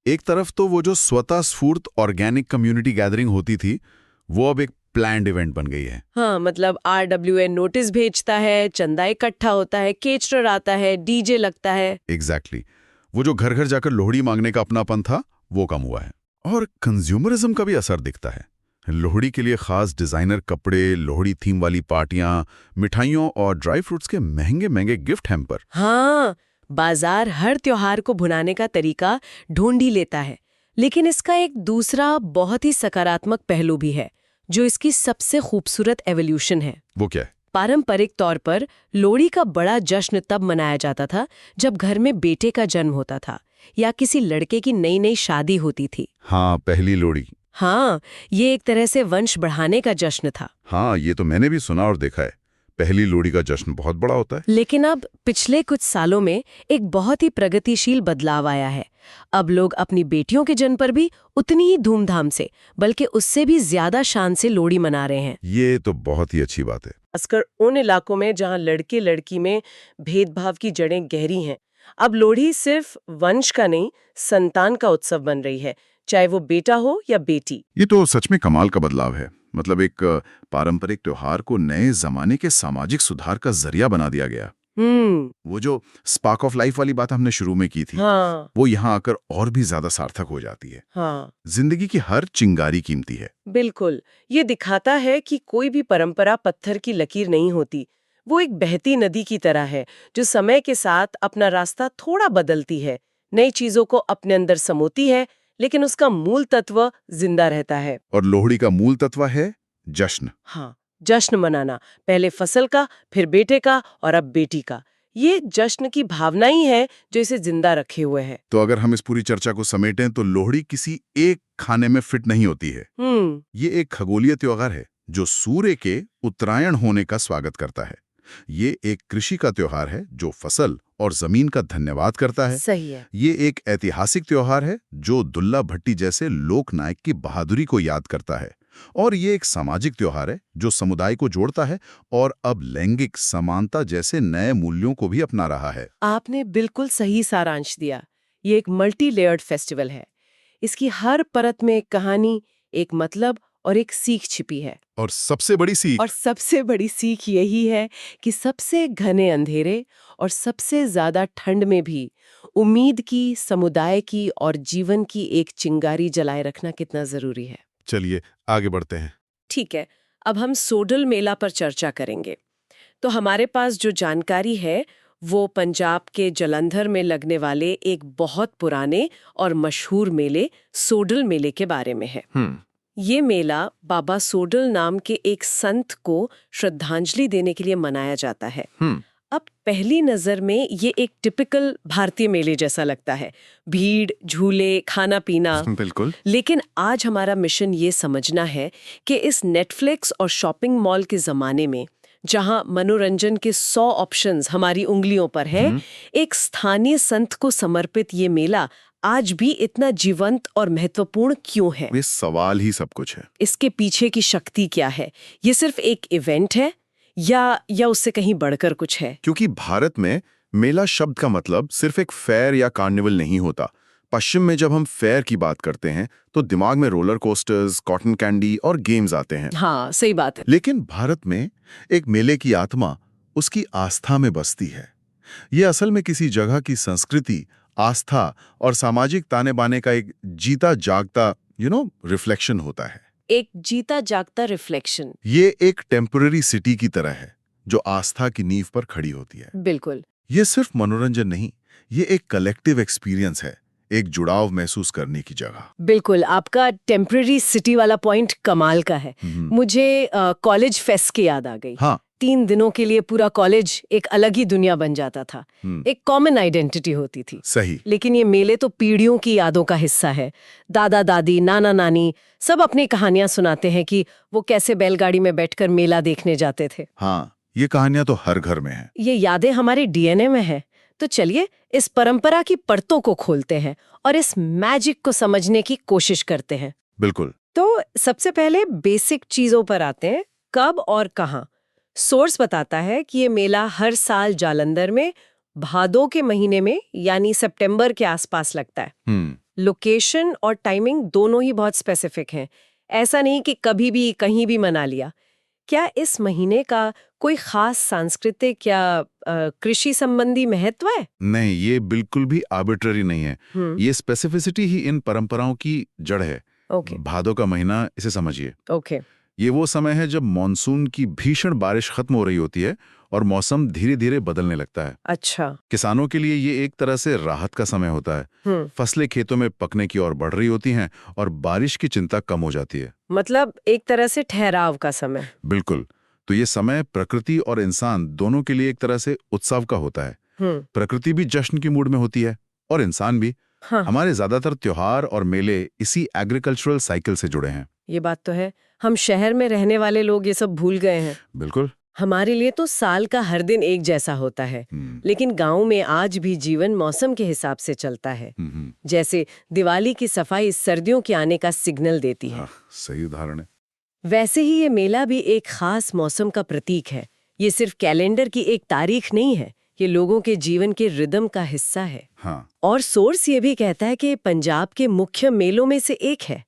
एक तरफ तो वो जो स्वतः स्फूर्त ऑर्गेनिक कम्युनिटी गैदरिंग होती थी, वो अब एक प्लान्ड इवेंट बन गई है। हाँ, मतलब RWA नोटिस भेजता है, चंदा इकट्ठा होता है, केटरर आता है, डीजे लगता है। एग्जैक्टली। वो जो घर घर जाकर लोहड़ी मांगने का अपनापन था, वो कम हुआ है। और कंज्यूमरिज्म का भी असर दिखता है। लोहड़ी के लिए खास डिजाइनर कपड़े, लोहड़ी थीम वाली पार्टियां, मिठाइयों और ड्राई फ्रूट्स के महंगे महंगे गिफ्ट हैम्पर। हाँ, बाजार हर त्योहार को भुनाने का तरीका ढूंढ ही लेता है। लेकिन इसका एक दूसरा बहुत ही सकारात्मक पहलू भी है, जो इसकी सबसे खूबसूरत एवोल्यूशन है। वो क्या है? पारंपरिक तौर पर लोहड़ी का बड़ा जश्न तब मनाया जाता था जब घर में बेटे का जन्म होता था या किसी लड़के की नई नई शादी होती थी। हाँ, पहली लोहड़ी। हाँ, ये एक तरह से वंश बढ़ाने का जश्न था। हाँ, ये तो मैंने भी सुना और देखा है। पहली लोहड़ी का जश्न बहुत बड़ा होता है। लेकिन अब पिछले कुछ सालों में एक बहुत ही प्रगतिशील बदलाव आया है। अब लोग अपनी बेटियों के जन्म पर भी उतनी ही धूमधाम से, बल्कि उससे भी ज्यादा शान से लोहड़ी मना रहे हैं। ये तो बहुत ही अच्छी बात है। खासकर उन इलाकों में जहां लड़के लड़की में भेदभाव की जड़ें गहरी हैं। अब लोहड़ी सिर्फ वंश का नहीं, संतान का उत्सव बन रही है, चाहे वो बेटा हो या बेटी। ये तो सच में कमाल का बदलाव है। मतलब एक पारंपरिक त्योहार को नए जमाने के सामाजिक सुधार का जरिया बना दिया गया। वो जो स्पार्क ऑफ लाइफ वाली बात हमने शुरू में की थी, हाँ, वो यहाँ आकर और भी ज्यादा सार्थक हो जाती है। हाँ, जिंदगी की हर चिंगारी कीमती है। बिल्कुल। ये दिखाता है कि कोई भी परंपरा पत्थर की लकीर नहीं होती। वो एक बहती नदी की तरह है, जो समय के साथ अपना रास्ता थोड़ा बदलती है, नई चीजों को अपने अंदर समोती है, लेकिन उसका मूल तत्व जिंदा रहता है। और लोहड़ी का मूल तत्व है जश्न। हाँ, जश्न मनाना, पहले फसल का, फिर बेटे का और अब बेटी का। ये जश्न की भावना ही है जो इसे जिंदा रखे हुए है। तो अगर हम इस पूरी चर्चा को समेटें तो लोहड़ी किसी एक खाने में फिट नहीं होती है। ये एक खगोलीय त्योहार है जो सूर्य के उत्तरायण होने का स्वागत करता है। ये एक कृषि का त्योहार है जो फसल और जमीन का धन्यवाद करता है। सही है। ये एक ऐतिहासिक त्योहार है जो दुल्ला भट्टी जैसे लोक नायक की बहादुरी को याद करता है। और ये एक सामाजिक त्योहार है जो समुदाय को जोड़ता है और अब लैंगिक समानता जैसे नए मूल्यों को भी अपना रहा है। आपने बिल्कुल सही सारांश दिया। ये एक मल्टी लेयर्ड फेस्टिवल है। इसकी हर परत में एक कहानी, एक मतलब और एक सीख छिपी है। और सबसे बड़ी सीख यही है कि सबसे घने अंधेरे और सबसे ज्यादा ठंड में भी उम्मीद की, समुदाय की और जीवन की एक चिंगारी जलाए रखना कितना जरूरी है। चलिए आगे बढ़ते हैं। ठीक है, अब हम सोडल मेला पर चर्चा करेंगे। तो हमारे पास जो जानकारी है वो पंजाब के जलंधर में लगने वाले एक बहुत पुराने और मशहूर मेले सोडल मेले के बारे में है। ये मेला बाबा सोडल नाम के एक संत को श्रद्धांजलि देने के लिए मनाया जाता है। अब पहली नजर में ये एक टिपिकल भारतीय मेले जैसा लगता है, भीड़, झूले, खाना पीना। बिल्कुल। लेकिन आज हमारा मिशन ये समझना है कि इस नेटफ्लिक्स और शॉपिंग मॉल के जमाने में, जहां मनोरंजन के 100 ऑप्शंस हमारी उंगलियों पर है, एक स्थानीय संत को समर्पित ये मेला आज भी इतना जीवंत और महत्वपूर्ण क्यों है? ये सवाल ही सब कुछ है। इसके पीछे की शक्ति क्या है? ये सिर्फ एक इवेंट है या उससे कहीं बढ़कर कुछ है? क्योंकि भारत में मेला शब्द का मतलब सिर्फ एक फेयर या कार्निवल नहीं होता। पश्चिम में जब हम फेयर की बात करते हैं तो दिमाग में रोलर कोस्टर्स, कॉटन कैंडी और गेम्स आते हैं। हाँ, सही बात है। लेकिन भारत में एक मेले की आत्मा उसकी आस्था में बसती है। ये असल में किसी जगह की संस्कृति, आस्था और सामाजिक ताने बाने का एक जीता जागता रिफ्लेक्शन होता है। एक जीता जागता रिफ्लेक्शन। ये एक टेम्पररी सिटी की तरह है जो आस्था की नींव पर खड़ी होती है। बिल्कुल। ये सिर्फ मनोरंजन नहीं, ये एक कलेक्टिव एक्सपीरियंस है, एक जुड़ाव महसूस करने की जगह। बिल्कुल, आपका टेम्पररी सिटी वाला पॉइंट कमाल का है। मुझे कॉलेज फेस्ट की याद आ गई। हाँ। 3 दिनों के लिए पूरा कॉलेज एक अलग ही दुनिया बन जाता था। एक कॉमन आइडेंटिटी होती थी। सही। लेकिन ये मेले तो पीढ़ियों की यादों का हिस्सा है। दादा दादी, नाना नानी सब अपनी कहानियां सुनाते हैं कि वो कैसे बैलगाड़ी में बैठकर मेला देखने जाते थे। हाँ, ये कहानियां तो हर घर में हैं। ये यादें हमारे डीएनए में है। तो चलिए इस परंपरा की परतों को खोलते हैं और इस मैजिक को समझने की कोशिश करते हैं। बिल्कुल। तो सबसे पहले बेसिक चीजों पर आते हैं, कब और कहाँ। सोर्स बताता है कि ये मेला हर साल जालंधर में भादों के महीने में यानी सितंबर के आसपास लगता है। लोकेशन और टाइमिंग दोनों ही बहुत स्पेसिफिक हैं। ऐसा नहीं कि कभी भी कहीं भी मना लिया। क्या इस महीने का कोई खास सांस्कृतिक या कृषि संबंधी महत्व है? नहीं, ये बिल्कुल भी आर्बिट्ररी नहीं है। ये स्पेसिफिसिटी ही इन परंपराओं की जड़ है। ओके। भादों का महीना, इसे समझिए। ओके। ये वो समय है जब मॉनसून की भीषण बारिश खत्म हो रही होती है और मौसम धीरे धीरे बदलने लगता है। अच्छा। किसानों के लिए ये एक तरह से राहत का समय होता है। फसलें खेतों में पकने की ओर बढ़ रही होती हैं और बारिश की चिंता कम हो जाती है। मतलब एक तरह से ठहराव का समय। बिल्कुल। तो ये समय प्रकृति और इंसान दोनों के लिए एक तरह से उत्सव का होता है। प्रकृति भी जश्न की मूड में होती है और इंसान भी। हाँ। हमारे ज्यादातर त्योहार और मेले इसी एग्रीकल्चरल साइकिल से जुड़े हैं। ये बात तो है। हम शहर में रहने वाले लोग ये सब भूल गए हैं। बिल्कुल। हमारे लिए तो साल का हर दिन एक जैसा होता है, लेकिन गांव में आज भी जीवन मौसम के हिसाब से चलता है। जैसे दिवाली की सफाई सर्दियों के आने का सिग्नल देती है। सही उदाहरण है। वैसे ही ये मेला भी एक खास मौसम का प्रतीक है। ये सिर्फ कैलेंडर की एक तारीख नहीं है, ये लोगों के जीवन के रिदम का हिस्सा है। और सोर्स ये भी कहता है कि पंजाब के मुख्य मेलों में से एक है।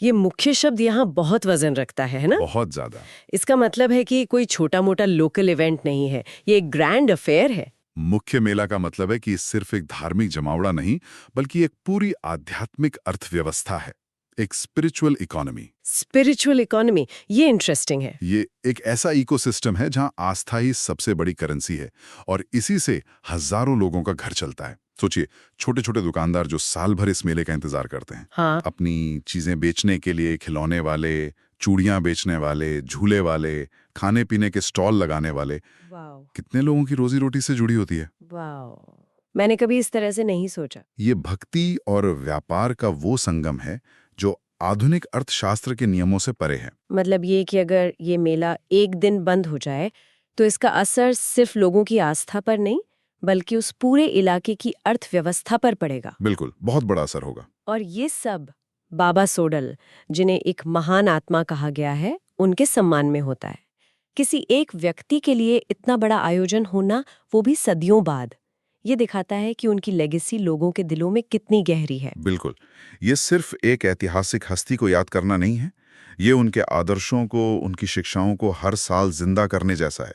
ये मुख्य शब्द यहाँ बहुत वजन रखता है ना? बहुत ज्यादा। इसका मतलब है कि कोई छोटा मोटा लोकल इवेंट नहीं है, ये एक ग्रैंड अफेयर है। मुख्य मेला का मतलब है कि सिर्फ एक धार्मिक जमावड़ा नहीं, बल्कि एक पूरी आध्यात्मिक अर्थव्यवस्था है, एक स्पिरिचुअल इकोनॉमी। स्पिरिचुअल इकोनॉमी, ये इंटरेस्टिंग है। ये एक ऐसा इकोसिस्टम है जहां आस्था ही सबसे बड़ी करेंसी है और इसी से हजारों लोगों का घर चलता है। सोचिए, छोटे छोटे दुकानदार जो साल भर इस मेले का इंतजार करते हैं। हाँ। अपनी चीजें बेचने के लिए खिलौने वाले, चूड़ियां बेचने वाले, झूले वाले, खाने पीने के स्टॉल लगाने वाले। कितने लोगों की रोजी रोटी से जुड़ी होती है। मैंने कभी इस तरह से नहीं सोचा। ये भक्ति और व्यापार का वो संगम है जो आधुनिक अर्थशास्त्र के नियमों से परे है। मतलब ये कि अगर ये मेला एक दिन बंद हो जाए तो इसका असर सिर्फ लोगों की आस्था पर नहीं, बल्कि उस पूरे इलाके की अर्थव्यवस्था पर पड़ेगा। बिल्कुल, बहुत बड़ा असर होगा। और ये सब बाबा सोडल, जिन्हें एक महान आत्मा कहा गया है, उनके सम्मान में होता है। किसी एक व्यक्ति के लिए इतना बड़ा आयोजन होना, वो भी सदियों बाद, ये दिखाता है कि उनकी लेगेसी लोगों के दिलों में कितनी गहरी है। बिल्कुल, ये सिर्फ एक ऐतिहासिक हस्ती को याद करना नहीं है, ये उनके आदर्शों को, उनकी शिक्षाओं को हर साल जिंदा करने जैसा है।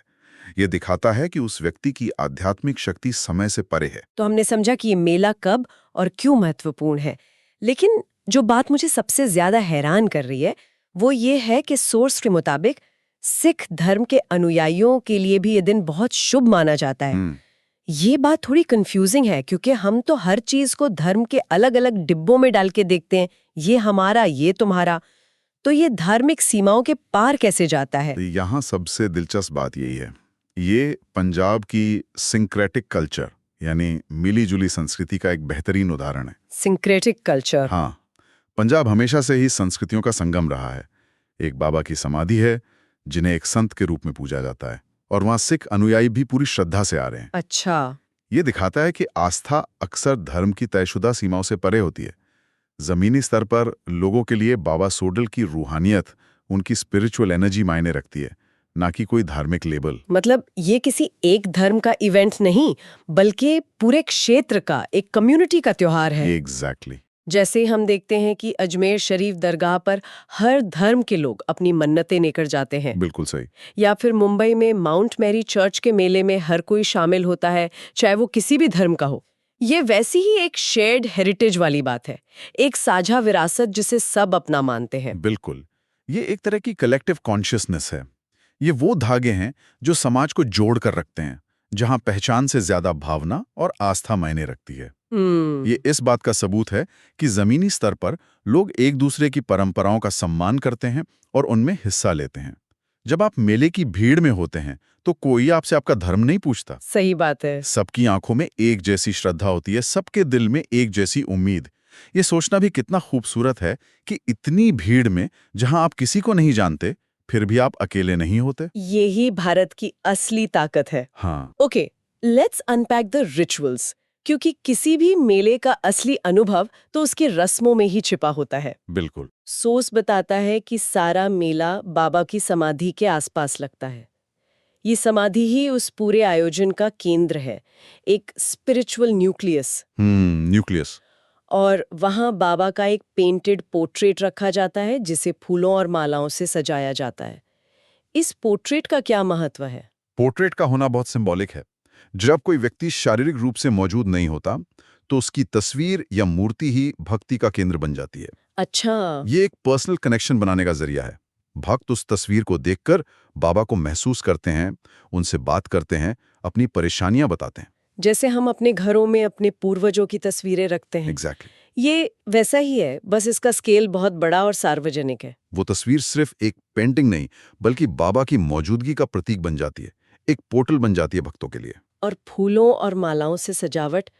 ये दिखाता है कि उस व्यक्ति की आध्यात्मिक शक्ति समय से परे है। तो हमने समझा कि ये मेला कब और क्यों महत्वपूर्ण है, लेकिन जो बात मुझे सबसे ज्यादा हैरान कर रही है वो ये है कि सोर्स के मुताबिक सिख धर्म के अनुयायियों के लिए भी ये दिन बहुत शुभ माना जाता है। ये बात थोड़ी कंफ्यूजिंग है, क्योंकि हम तो हर चीज को धर्म के अलग अलग डिब्बों में डाल के देखते हैं, ये हमारा, ये तुम्हारा। तो ये धार्मिक सीमाओं के पार कैसे जाता है? यहाँ सबसे दिलचस्प बात यही है, ये पंजाब की सिंक्रेटिक कल्चर यानी मिली-जुली संस्कृति का एक बेहतरीन उदाहरण है। Syncretic culture? हाँ, पंजाब हमेशा से ही संस्कृतियों का संगम रहा है। एक बाबा की समाधि है जिन्हें एक संत के रूप में पूजा जाता है, और वहाँ सिख अनुयायी भी पूरी श्रद्धा से आ रहे हैं। अच्छा। ये दिखाता है कि आस्था अक्सर धर्म की तयशुदा सीमाओं से परे होती है। जमीनी स्तर पर लोगों के लिए बाबा सोडल की रूहानियत, उनकी स्पिरिचुअल एनर्जी मायने रखती है, ना कि कोई धार्मिक लेबल। मतलब ये किसी एक धर्म का इवेंट नहीं, बल्कि पूरे क्षेत्र का, एक कम्युनिटी का त्योहार है। एग्जैक्टली। जैसे हम देखते हैं कि अजमेर शरीफ दरगाह पर हर धर्म के लोग अपनी मन्नतें लेकर जाते हैं। बिल्कुल सही। या फिर मुंबई में माउंट मैरी चर्च के मेले में हर कोई शामिल होता है, चाहे वो किसी भी धर्म का हो। ये वैसी ही एक शेयर्ड हेरिटेज वाली बात है, एक साझा विरासत जिसे सब अपना मानते हैं। बिल्कुल, ये एक तरह की कलेक्टिव कॉन्शियसनेस है। ये वो धागे हैं जो समाज को जोड़ कर रखते हैं, जहां पहचान से ज्यादा भावना और आस्था मायने रखती है। ये इस बात का सबूत है कि जमीनी स्तर पर लोग एक दूसरे की परंपराओं का सम्मान करते हैं और उनमें हिस्सा लेते हैं। जब आप मेले की भीड़ में होते हैं तो कोई आपसे आपका धर्म नहीं पूछता। सही बात है। सबकी आंखों में एक जैसी श्रद्धा होती है, सबके दिल में एक जैसी उम्मीद। ये सोचना भी कितना खूबसूरत है कि इतनी भीड़ में, जहां आप किसी को नहीं जानते, फिर भी आप अकेले नहीं होते। यही भारत की असली ताकत है। हाँ, okay, let's unpack the rituals, क्योंकि किसी भी मेले का असली अनुभव तो उसकी रस्मों में ही छिपा होता है। बिल्कुल। सोर्स बताता है कि सारा मेला बाबा की समाधि के आसपास लगता है। ये समाधि ही उस पूरे आयोजन का केंद्र है, एक स्पिरिचुअल न्यूक्लियस। न्यूक्लियस। और वहाँ बाबा का एक पेंटेड पोर्ट्रेट रखा जाता है जिसे फूलों और मालाओं से सजाया जाता है। इस पोर्ट्रेट का क्या महत्व है? पोर्ट्रेट का होना बहुत सिंबॉलिक है। जब कोई व्यक्ति शारीरिक रूप से मौजूद नहीं होता, तो उसकी तस्वीर या मूर्ति ही भक्ति का केंद्र बन जाती है। अच्छा, ये एक पर्सनल कनेक्शन बनाने का जरिया है। भक्त उस तस्वीर को देखकर बाबा को महसूस करते हैं, उनसे बात करते हैं, अपनी परेशानियां बताते हैं। जैसे हम अपने घरों में अपने पूर्वजों की तस्वीरें रखते हैं। एग्जैक्टली। ये वैसा ही है, बस इसका स्केल बहुत बड़ा और सार्वजनिक है। वो तस्वीर सिर्फ एक पेंटिंग नहीं, बल्कि बाबा की मौजूदगी का प्रतीक बन जाती है, एक पोर्टल बन जाती है भक्तों के लिए। और फूलों और मालाओं से सजावट,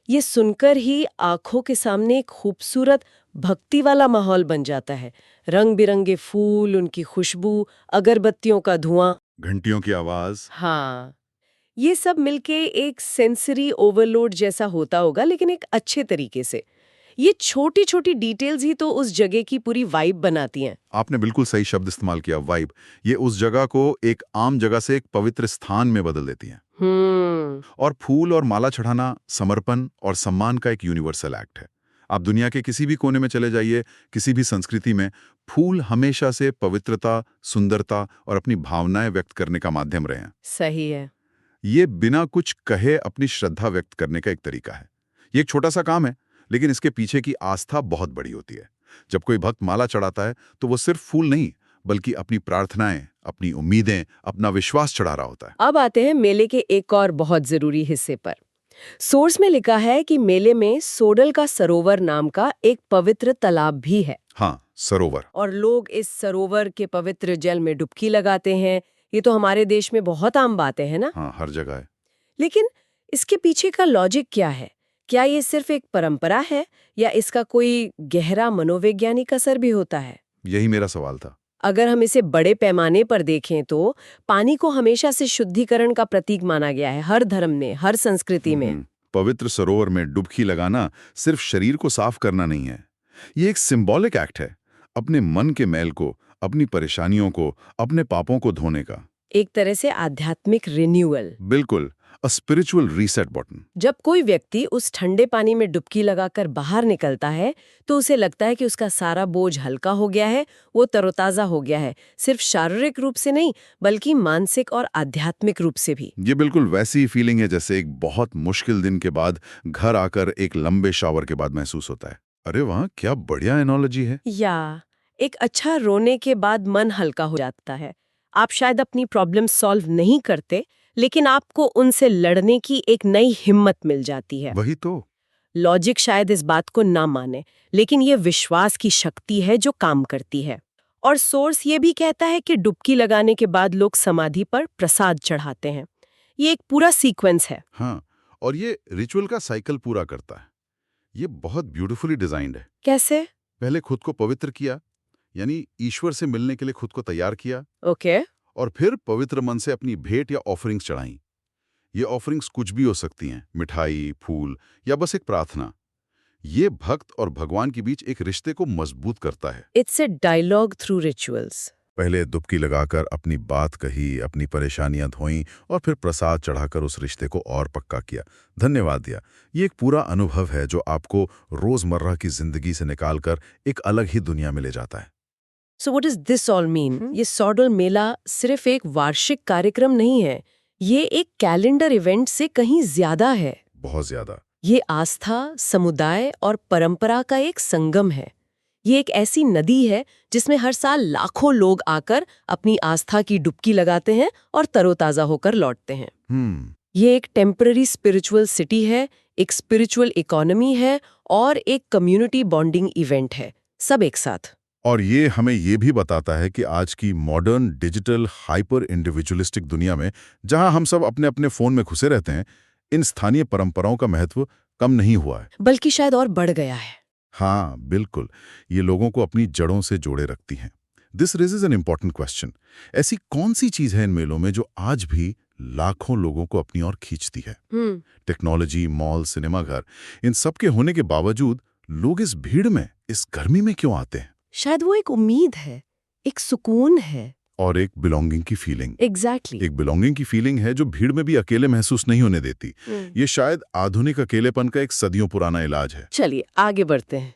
ये सुनकर ही आंखों के सामने एक खूबसूरत भक्ति वाला माहौल बन जाता है। रंग बिरंगे फूल, उनकी खुशबू, अगरबत्तियों का धुआं। घंटियों की आवाज। हाँ, ये सब मिलके एक सेंसरी ओवरलोड जैसा होता होगा, लेकिन एक अच्छे तरीके से। ये छोटी छोटी डिटेल्स ही तो उस जगह की पूरी वाइब बनाती हैं। आपने बिल्कुल सही शब्द इस्तेमाल किया, वाइब। ये उस जगह को एक आम जगह से एक पवित्र स्थान में बदल देती हैं। और फूल और माला चढ़ाना समर्पण और सम्मान का एक यूनिवर्सल एक्ट है। आप दुनिया के किसी भी कोने में चले जाइए, किसी भी संस्कृति में, फूल हमेशा से पवित्रता, सुंदरता और अपनी भावनाएं व्यक्त करने का माध्यम रहे हैं। सही है। ये बिना कुछ कहे अपनी श्रद्धा व्यक्त करने का एक तरीका है। ये एक छोटा सा काम है, लेकिन इसके पीछे की आस्था बहुत बड़ी होती है। जब कोई भक्त माला चढ़ाता है, तो वो सिर्फ फूल नहीं, बल्कि अपनी प्रार्थनाएं, अपनी उम्मीदें, अपना विश्वास चढ़ा रहा होता है। अब आते हैं मेले के एक और बहुत जरूरी हिस्से पर। सोर्स में लिखा है कि मेले में सोडल का सरोवर नाम का एक पवित्र तालाब भी है। हाँ, सरोवर। और लोग इस सरोवर के पवित्र जल में डुबकी लगाते हैं। ये तो हमारे देश में बहुत आम बातें हैं ना? हाँ, हर जगह है। लेकिन इसके पीछे का लॉजिक क्या है? क्या ये सिर्फ एक परंपरा है या इसका कोई गहरा मनोवैज्ञानिक असर भी होता है? यही मेरा सवाल था। अगर हम इसे बड़े पैमाने पर देखें तो पानी को हमेशा से शुद्धिकरण का प्रतीक माना गया है, हर धर्म में, हर संस्कृति में। पवित्र सरोवर में डुबकी लगाना सिर्फ शरीर को साफ करना नहीं है, ये एक सिंबॉलिक एक्ट है, अपने मन के मैल को, अपनी परेशानियों को, अपने पापों को धोने का। एक तरह से आध्यात्मिक रिन्यूअल। बिल्कुल, अ स्पिरिचुअल रीसेट बटन। जब कोई व्यक्ति उस ठंडे पानी में डुबकी लगाकर बाहर निकलता है तो उसे लगता है कि उसका सारा बोझ हल्का हो गया है, वो तरोताजा हो गया है, सिर्फ शारीरिक रूप से नहीं बल्कि मानसिक और आध्यात्मिक रूप से भी। ये बिल्कुल वैसी ही फीलिंग है जैसे एक बहुत मुश्किल दिन के बाद घर आकर एक लंबे शावर के बाद महसूस होता है। अरे वाह, क्या बढ़िया एनोलॉजी है। या एक अच्छा रोने के बाद मन हल्का हो जाता है। आप शायद अपनी प्रॉब्लम सॉल्व नहीं करते, लेकिन आपको उनसे लड़ने की एक नई हिम्मत मिल जाती है। वही तो। लॉजिक शायद इस बात को ना माने, लेकिन ये विश्वास की शक्ति है जो काम करती है। और सोर्स ये भी कहता है कि डुबकी लगाने के बाद लोग समाधि पर प्रसाद चढ़ाते हैं। ये एक पूरा सीक्वेंस है। हाँ, और ये रिचुअल का साइकिल पूरा करता है। ये बहुत ब्यूटीफुली डिजाइन्ड है। कैसे? पहले खुद को पवित्र किया, यानी ईश्वर से मिलने के लिए खुद को तैयार किया, ओके। और फिर पवित्र मन से अपनी भेंट या ऑफरिंग्स चढ़ाई। ये ऑफरिंग्स कुछ भी हो सकती हैं, मिठाई, फूल या बस एक प्रार्थना। ये भक्त और भगवान के बीच एक रिश्ते को मजबूत करता है। It's a dialogue through rituals. पहले डुबकी लगाकर अपनी बात कही, अपनी परेशानियां धोईं और फिर प्रसाद चढ़ाकर उस रिश्ते को और पक्का किया, धन्यवाद दिया। ये एक पूरा अनुभव है जो आपको रोजमर्रा की जिंदगी से निकालकर एक अलग ही दुनिया में ले जाता है। So what does this all mean? ये सॉडल मेला सिर्फ एक वार्षिक कार्यक्रम नहीं है, ये एक कैलेंडर इवेंट से कहीं ज्यादा है। बहुत ज्यादा। ये आस्था, समुदाय और परंपरा का एक संगम है। ये एक ऐसी नदी है जिसमें हर साल लाखों लोग आकर अपनी आस्था की डुबकी लगाते हैं और तरोताजा होकर लौटते हैं। ये एक टेम्पररी स्पिरिचुअल सिटी है, एक स्पिरिचुअल इकोनॉमी है और एक कम्युनिटी बॉन्डिंग इवेंट है, सब एक साथ। और ये हमें ये भी बताता है कि आज की मॉडर्न, डिजिटल, हाइपर इंडिविजुअलिस्टिक दुनिया में, जहां हम सब अपने अपने फोन में घुसे रहते हैं, इन स्थानीय परंपराओं का महत्व कम नहीं हुआ है, बल्कि शायद और बढ़ गया है। हाँ बिल्कुल, ये लोगों को अपनी जड़ों से जोड़े रखती हैं। This raises an important question. ऐसी कौन सी चीज है इन मेलों में जो आज भी लाखों लोगों को अपनी ओर खींचती है? टेक्नोलॉजी, मॉल, सिनेमाघर, इन सब के होने के बावजूद लोग इस भीड़ में, इस गर्मी में क्यों आते हैं? शायद वो एक उम्मीद है, एक सुकून है, और एक बिलोंगिंग की फीलिंग। एग्जैक्टली एक बिलोंगिंग की फीलिंग है जो भीड़ में भी अकेले महसूस नहीं होने देती। ये शायद आधुनिक अकेलेपन का एक सदियों पुराना इलाज है। चलिए आगे बढ़ते हैं।